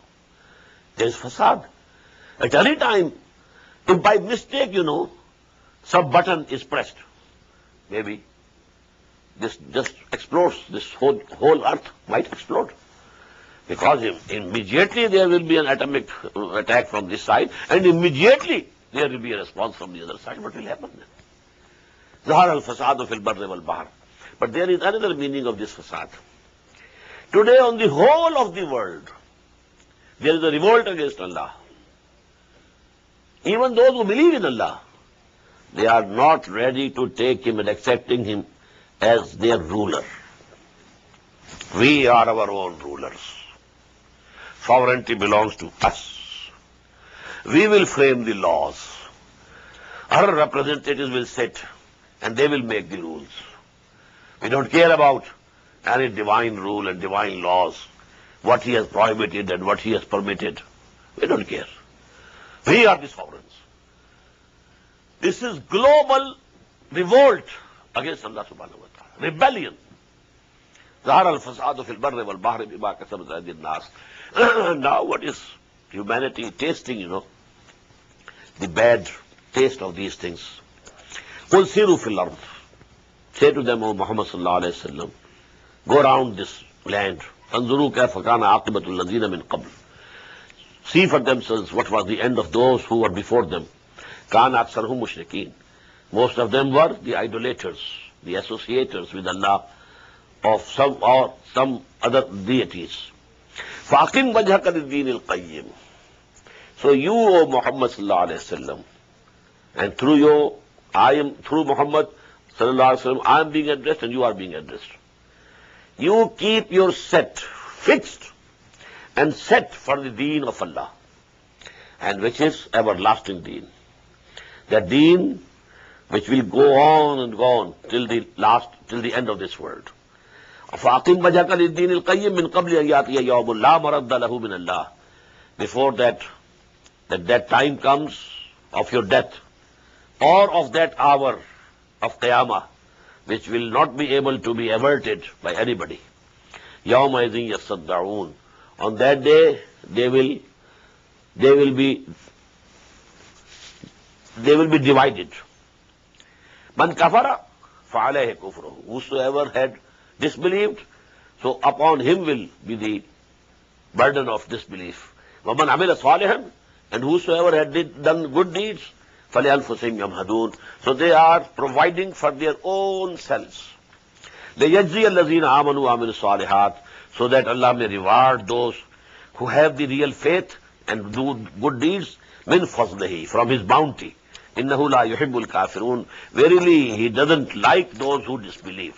There is fasad. At any time, if by mistake, some button is pressed, maybe this just explodes, this whole earth might explode. Because immediately there will be an atomic attack from this side, and immediately there will be a response from the other side. What will happen then? ظهر الفساد في البر والبحر. But there is another meaning of this fasad. Today on the whole of the world, there is a revolt against Allah. Even those who believe in Allah, they are not ready to take Him and accepting Him as their ruler. We are our own rulers. Sovereignty belongs to us. We will frame the laws. Our representatives will sit and they will make the rules. We don't care about any divine rule and divine laws, what He has prohibited and what He has permitted. We don't care. We are the sovereigns. This is global revolt against Allah subhanahu wa ta'ala. Rebellion. ظهر الفساد في البر والبحر بما كسبت أيدي الناس. Now what is humanity tasting, the bad taste of these things? قُلْ سِيرُوا فِي الْأَرْضِ. Say to them, O Muhammad sallallahu alayhi wa sallam, go around this land. فَانْظُرُوا كَيْفَ كَانَ عَاقِبَةُ الَّذِينَ مِنْ قَبْلِ. See for themselves what was the end of those who were before them. كَانَ أَكْثَرُهُمْ مُشْرِكِينَ. Most of them were the idolaters, the associators with Allah of some other deities. فَأَقِمْ وَجْهَكَ لِلدِّينِ الْقَيِّمِ. So you, O Muhammad sallallahu alayhi wa sallam, and through Muhammad sallallahu alayhi wa sallam, I am being addressed and you are being addressed. You keep your fixed and set for the deen of Allah, and which is everlasting deen. That deen which will go on and go on till the end of this world. فَأَقِمْ وَجْهَكَ لِلدِّينِ الْقَيِّمِ مِنْ قَبْلِ أَنْ يَأْتِيَ يَوْمٌ لَا مَرَدَّ لَهُ مِنَ اللَّهِ. Before that time comes of your death, or of that hour of Qiyamah, which will not be able to be averted by anybody. يَوْمَئِذٍ يَصَّدَّعُونَ. On that day, they will be divided. مَنْ كَفَرَ فَعَلَيْهِ كُفْرُهُ. Whosoever had disbelieved, so upon him will be the burden of disbelief. وَمَنْ عَمِلَ صَالِحًا. And whosoever had done good deeds, فَلِأَنفُسِهِمْ يَمْهَدُونَ. So they are providing for their own selves. لِيَجْزِيَ الَّذِينَ آمَنُوا وَعَمِلُوا الصَّالِحَاتِ. So that Allah may reward those who have the real faith and do good deeds, min fazlihi, from His bounty. إِنَّهُ لَا يُحِبُّ الْكَافِرُونَ. Verily, He doesn't like those who disbelieve.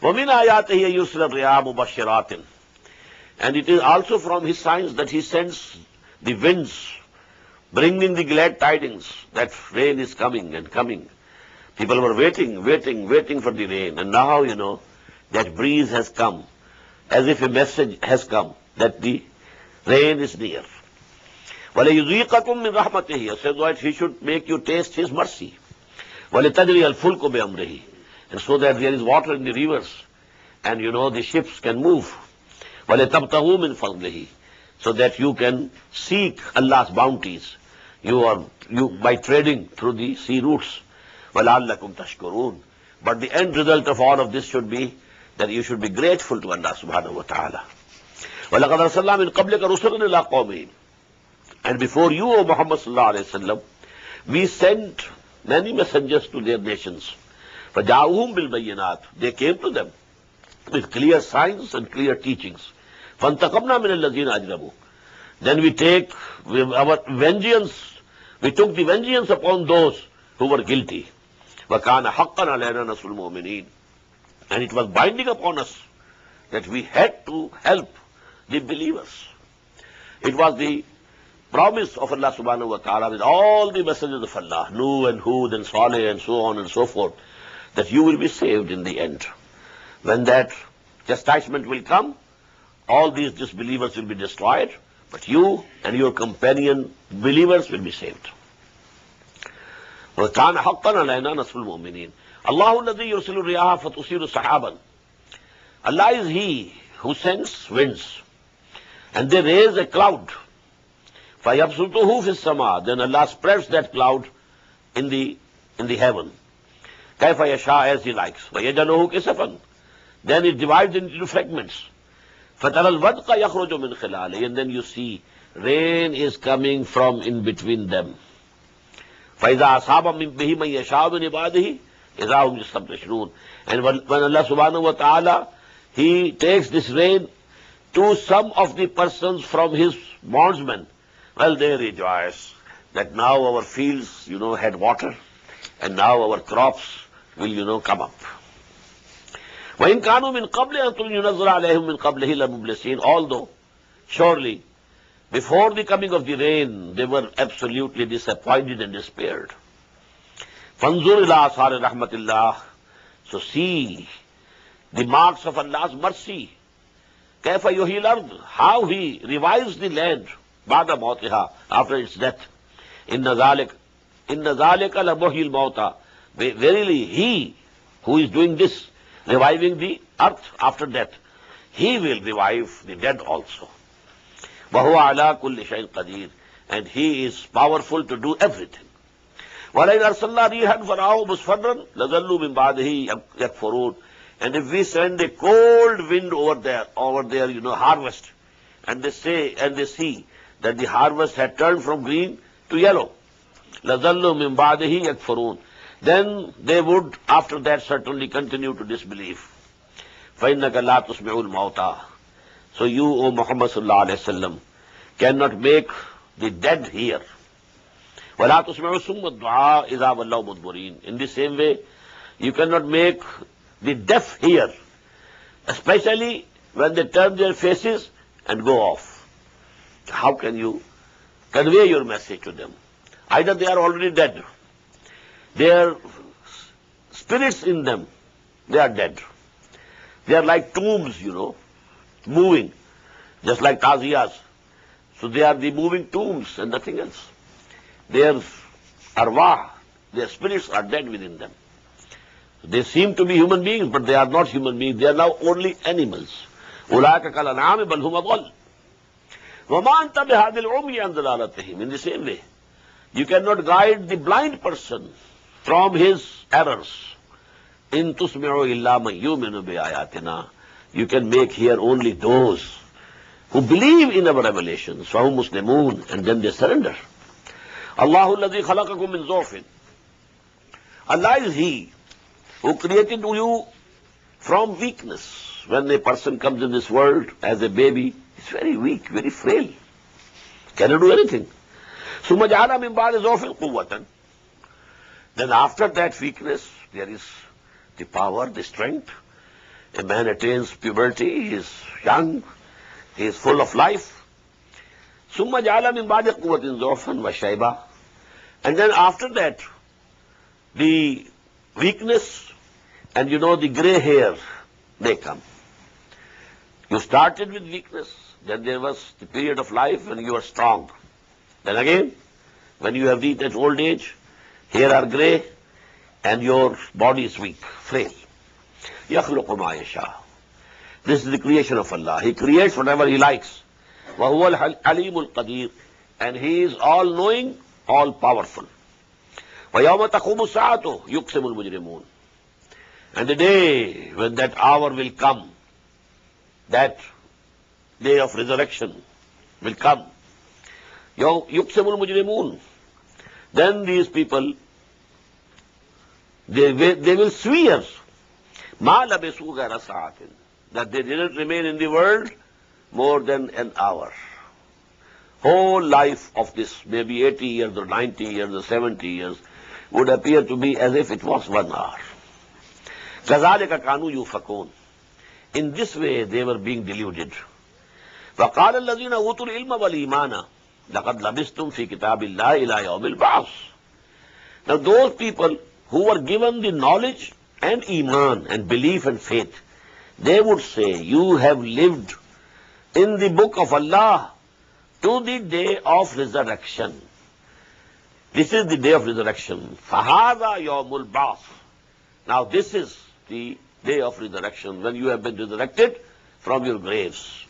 وَمِنْ آيَاتِهِ يُرْسِلُ الرِّيَاحَ مُبَشِّرَاتٍ. And it is also from His signs that He sends the winds, bringing the glad tidings that rain is coming and coming. People were waiting for the rain. And now, that breeze has come, as if a message has come that the rain is near. وَلَيُذِيقَكُم مِّن رَحْمَتِهِ. So that He should make you taste His mercy. وَلِتَجْرِيَ الْفُلْكُ بِأَمْرِهِ. And so that there is water in the rivers, and the ships can move. وَلِتَبْتَغُوا مِنْ فَضْلِهِ. So that you can seek Allah's bounties. By trading through the sea routes. وَلَعَلَّكُمْ تَشْكُرُونَ. But the end result of all of this should be that you should be grateful to Allah subhanahu wa ta'ala. وَلَقَدْ أَرْسَلْنَا مِنْ قَبْلِكَ رُسُلًا إِلَىٰ قَوْمِهِمْ. And before you, O Muhammad sallallahu alayhi wa sallam, We sent many messengers to their nations. فَجَاءُهُمْ بِالْبَيِّنَاتِ They came to them with clear signs and clear teachings. فَانْتَقَمْنَا مِنَ الَّذِينَ أَجْرَمُوا Then we take our vengeance, we took the vengeance upon those who were guilty. وَكَانَ حَقًّا عَلَيْنَا نَصْرُ الْمُؤْمِنِينَ And it was binding upon us that we had to help the believers. It was the promise of Allah subhanahu wa ta'ala with all the messengers of Allah, Nuh and Hud and Saleh and so on and so forth, that you will be saved in the end. When that chastisement will come, all these disbelievers will be destroyed, but you and your companion believers will be saved. وَكَانَ حَقًّا عَلَيْنَا نَصْرُ الْمُؤْمِنِينَ اللَّهُ الَّذِي يُرْسِلُ الرِّيَاحَ فَتُثِيرُ سَحَابًا Allah is He who sends winds, and they raise a cloud. فَيَبْسُطُهُ فِي السَّمَاءِ Then Allah spreads that cloud in the heaven. كَيْفَ يَشَاءُ As He likes. وَيَجْعَلُهُ كِسَفًا Then it divides into fragments. فَتَرَى الْوَدْقَ يَخْرُجُ مِنْ خِلَالِهِ And then you see rain is coming from in between them. فَإِذَا أَصَابَ بِهِ مَنْ يَشَاءُ مِنْ عِبَادِهِ إِذَا هُمْ يَسْتَبْشِرُونَ And when Allah subhanahu wa ta'ala, He takes this rain to some of the persons from His bondsmen, well, they rejoice that now our fields, had water, and now our crops will, come up. وَإِنْ كَانُوا مِنْ قَبْلِ أَنْ يُنَزَّلَ عَلَيْهِمْ مِنْ قَبْلِهِ لَمُبْلِسِينَ Although, surely, before the coming of the rain, they were absolutely disappointed and despaired. فَانْظُرْ إِلَىٰ آثَارِ رَحْمَةِ اللَّهِ So see the marks of Allah's mercy. كَيْفَ يُحْيِي الْأَرْضَ How He revives the land بَعْدَ مَوْتِهَا After its death. إِنَّ ذَلِكَ لَمُحْيِي الْمَوْتَى Verily, He who is doing this, reviving the earth after death, He will revive the dead also. وَهُوَ عَلَىٰ كُلِّ شَيْءٍ قَدِيرٌ And He is powerful to do everything. وَلَئِنْ أَرْسَلْنَا رِيحًا فَرَأَوْهُ مُصْفَرًّا لَظَلُّوا مِنْ بَعْدِهِ يَكْفُرُونَ And if we send a cold wind over there, harvest, and they see that the harvest had turned from green to yellow, لَظَلُّوا مِنْ بَعْدِهِ يَكْفُرُونَ Then they would, after that, certainly continue to disbelieve. فَإِنَّكَ لَا تُسْمِعُ الْمَوْتَى So you, O Muhammad sallallahu alayhi wa sallam, cannot make the dead hear. وَلَا تُسْمِعُ السُّمَّ الدُّعَاءَ إِذَا وَلَّوْا مُدْبِرِينَ In the same way, you cannot make the deaf hear, especially when they turn their faces and go off. How can you convey your message to them? Either they are already dead, their spirits in them, they are dead. They are like tombs, moving, just like taziyas. So they are the moving tombs and nothing else. Their arwah, their spirits are dead within them. They seem to be human beings, but they are not human beings. They are now only animals. أُولَٰئِكَ كَالْأَنْعَامِ بَلْ هُمْ أَضَلُّ وَمَا أَنْتَ بِهَادِي الْعُمْيِ عَنْ ضَلَالَتِهِمْ In the same way, you cannot guide the blind person from his errors. إِن تُسْمِعُ إِلَّا مَنْ يُؤْمِنُ بِآيَاتِنَا You can make hear only those who believe in our revelations, فَهُمْ مُسْلِمُونَ And then they surrender. اللَّهُ الَّذِي خَلَقَكُم مِّن ضَعْفٍ Allah is He who created you from weakness. When a person comes in this world as a baby, he's very weak, very frail, cannot do anything. ثُمَّ جَعَلَ مِن بَعْدِ ضَعْفٍ قُوَّةً Then after that weakness, there is the power, the strength. A man attains puberty, he is young, he is full of life. ثُمَّ جَعَلَ مِن بَعْدِ قُوَّةٍ ضَعْفًا وَشَيْبًا And then after that, the weakness and the gray hair, they come. You started with weakness, then there was the period of life when you were strong. Then again, when you have reached that old age, hair are gray and your body is weak, frail. يَخْلُقُ مَا يَشَاءُ This is the creation of Allah. He creates whatever He likes. وَهُوَ الْعَلِيمُ الْقَدِيرُ And He is all-knowing, all-powerful. وَيَوْمَ تَقُومُ السَّاعَةُ يُقْسِمُ الْمُجْرِمُونَ And the day when that hour will come, that day of resurrection will come, يُقْسِمُ الْمُجْرِمُونَ then these people, they will swear, ma labisu ghayra sa'atin, that they didn't remain in the world more than an hour. Whole life of this, maybe 80 years or 90 years or 70 years, would appear to be as if it was 1 hour. كَذَلِكَ كَانُوا يُؤْفَكُونَ. In this way they were being deluded. وَقَالَ الَّذِينَ أُوتُوا الْعِلْمَ وَالْإِيمَانَ لَقَدْ لَبِثْتُمْ فِي كِتَابِ اللَّهِ إِلَىٰ يَوْمِ الْبَعْثِ. Now those people who were given the knowledge and iman and belief and faith, they would say, you have lived in the book of Allah to the day of resurrection. This is the day of resurrection. فَهَذَا يَوْمُ الْبَعْثِ. Now this is the day of resurrection, when you have been resurrected from your graves.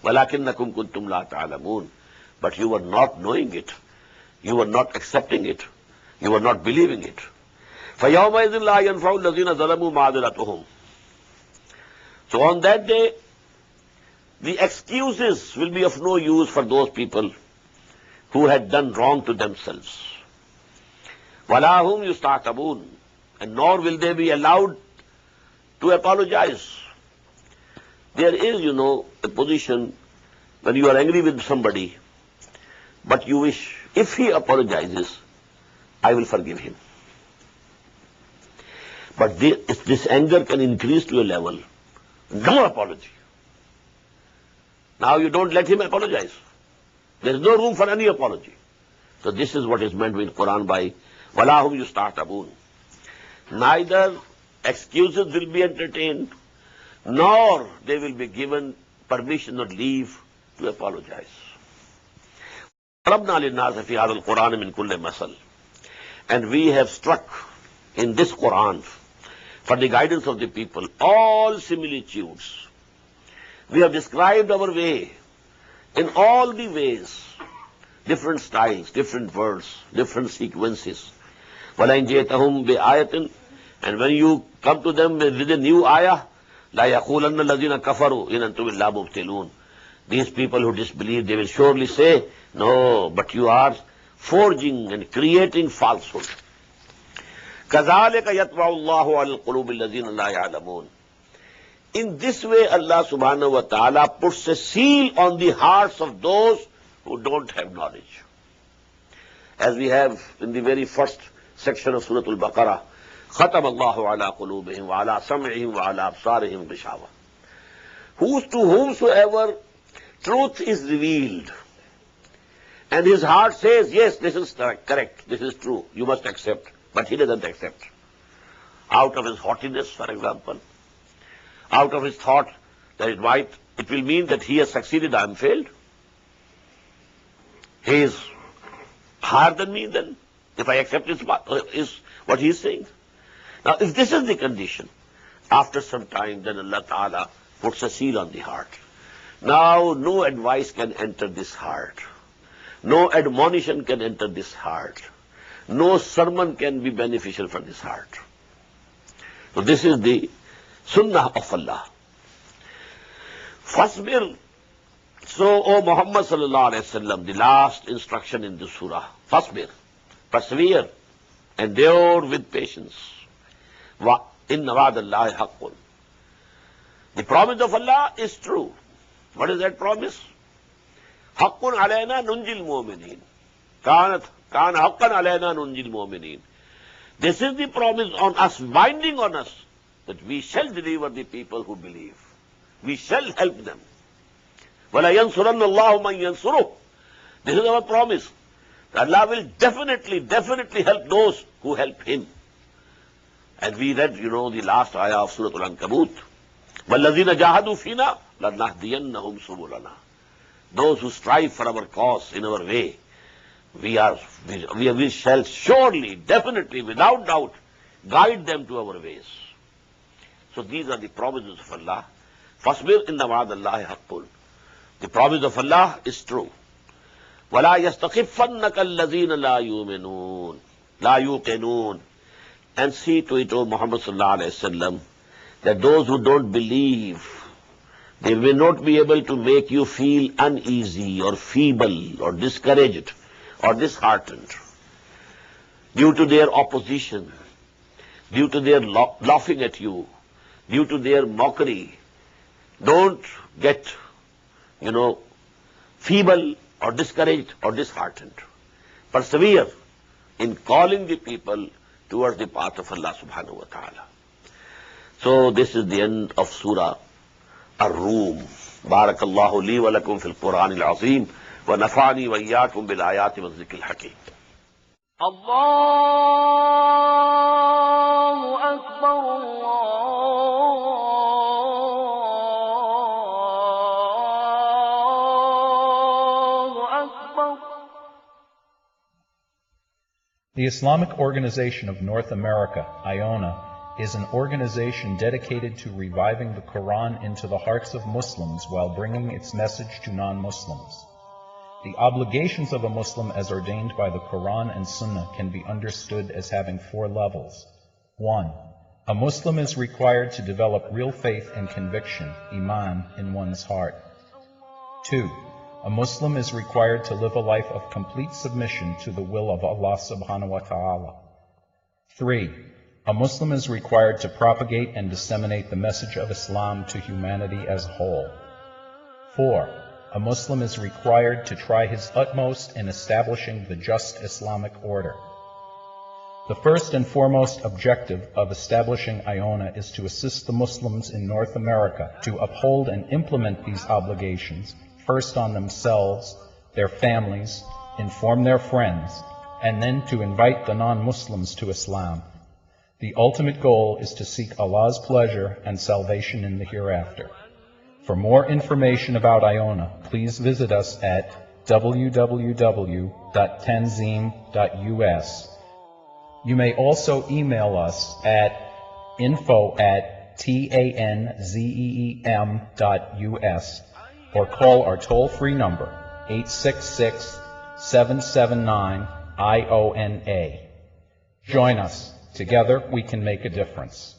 وَلَكِنَّكُمْ كُنْتُمْ لَا تَعْلَمُونَ. But you were not knowing it. You were not accepting it. You were not believing it. فَيَوْمَئِذٍ لَا يَنْفَعُ الَّذِينَ ظَلَمُوا مَعْذِرَتُهُمْ. So on that day, the excuses will be of no use for those people who had done wrong to themselves. وَلَا هُمْ يُسْتَعْتَبُونَ. And nor will they be allowed to apologize. There is, a position when you are angry with somebody, but you wish, if he apologizes, I will forgive him. But this anger can increase to a level, no apology. Now you don't let him apologize. There is no room for any apology. So this is what is meant in Quran by وَلَا هُمْ يُسْتَعْتَبُونَ. Neither excuses will be entertained, nor they will be given permission or leave to apologize. And we have struck in this Quran, for the guidance of the people, all similitudes. We have described our way in all the ways, different styles, different words, different sequences. وَلَئِنْ جِئْتَهُمْ بِآيَةٍ. And when you come to them with a new ayah, لَا يَقُولَنَّ الَّذِينَ كَفَرُوا إِنْ أَنْتُمْ إِلَّا مُبْتِلُونَ. These people who disbelieve, they will surely say, no, but you are forging and creating falsehood. كَذَلِكَ يَطْبَعُ اللَّهُ عَلَى الْقُلُوبِ الَّذِينَ لَا يَعْلَمُونَ. In this way, Allah subhanahu wa ta'ala puts a seal on the hearts of those who don't have knowledge. As we have in the very first section of Surah Al-Baqarah, ختم الله على قلوبهم وعلى سمعهم وعلى أبصارهم غشاوة. To whomsoever truth is revealed, and his heart says, yes, this is correct, this is true, you must accept, but he doesn't accept. Out of his haughtiness, for example, out of his thought that it will mean that he has succeeded, I am failed. He is higher than me then, if I accept is what he is saying. Now, if this is the condition, after some time, then Allah Ta'ala puts a seal on the heart. Now, no advice can enter this heart. No admonition can enter this heart. No sermon can be beneficial for this heart. So this is the sunnah of Allah. Fasbir. So, O Muhammad sallallahu alayhi wa sallam, the last instruction in this surah, fasbir, persevere, endure with patience. Inna wa'dallahi haqqun. The promise of Allah is true. What is that promise? Haqqun alayna nunjil mu'minin. Kana haqqan alayna nunjil mu'minin. This is the promise on us, binding on us, that we shall deliver the people who believe. We shall help them. وَلَا يَنْصُرَنَّ اللَّهُ مَنْ يَنْصُرُهُ. This is our promise. Allah will definitely help those who help Him. And we read, the last ayah of Surah Al-Ankabut. وَالَّذِينَ جَاهَدُوا فِينَا لَنَهْدِيَنَّهُمْ سُبُلَنَا. Those who strive for our cause in our way, we shall surely, definitely, without doubt, guide them to our ways. So these are the promises of Allah. فَاصْبِرْ إِنَّ وَعْدَ اللَّهِ حَقٌّ. The promise of Allah is true. وَلَا يَسْتَخِفَّنَّكَ الَّذِينَ لَا يُوقِنُونَ. And see to it, O Muhammad sallallahu alayhi wa sallam, that those who don't believe, they will not be able to make you feel uneasy or feeble or discouraged or disheartened. due to their opposition, due to their laughing at you, due to their mockery, don't get, feeble or discouraged or disheartened. Persevere in calling the people towards the path of Allah subhanahu wa ta'ala. So this is the end of Surah Ar-Rum. Barakallahu li wa lakum fil Quran al-Azim wa nafani wa iyyakum bil ayati wa dhikr al-hakim. Allahu Akbar, Allahu Akbar. The Islamic Organization of North America, IONA, is an organization dedicated to reviving the Quran into the hearts of Muslims while bringing its message to non-Muslims. The obligations of a Muslim as ordained by the Quran and Sunnah can be understood as having 4 levels. 1. A Muslim is required to develop real faith and conviction, iman, in one's heart. 2. A Muslim is required to live a life of complete submission to the will of Allah subhanahu wa ta'ala. 3. A Muslim is required to propagate and disseminate the message of Islam to humanity as a whole. 4. A Muslim is required to try his utmost in establishing the just Islamic order. The first and foremost objective of establishing IONA is to assist the Muslims in North America to uphold and implement these obligations, first on themselves, their families, inform their friends, and then to invite the non-Muslims to Islam. The ultimate goal is to seek Allah's pleasure and salvation in the hereafter. For more information about IONA, please visit us at www.tanzim.us. You may also email us at info@tanzeem.us or call our toll-free number 866-779-IONA. Join us. Together we can make a difference.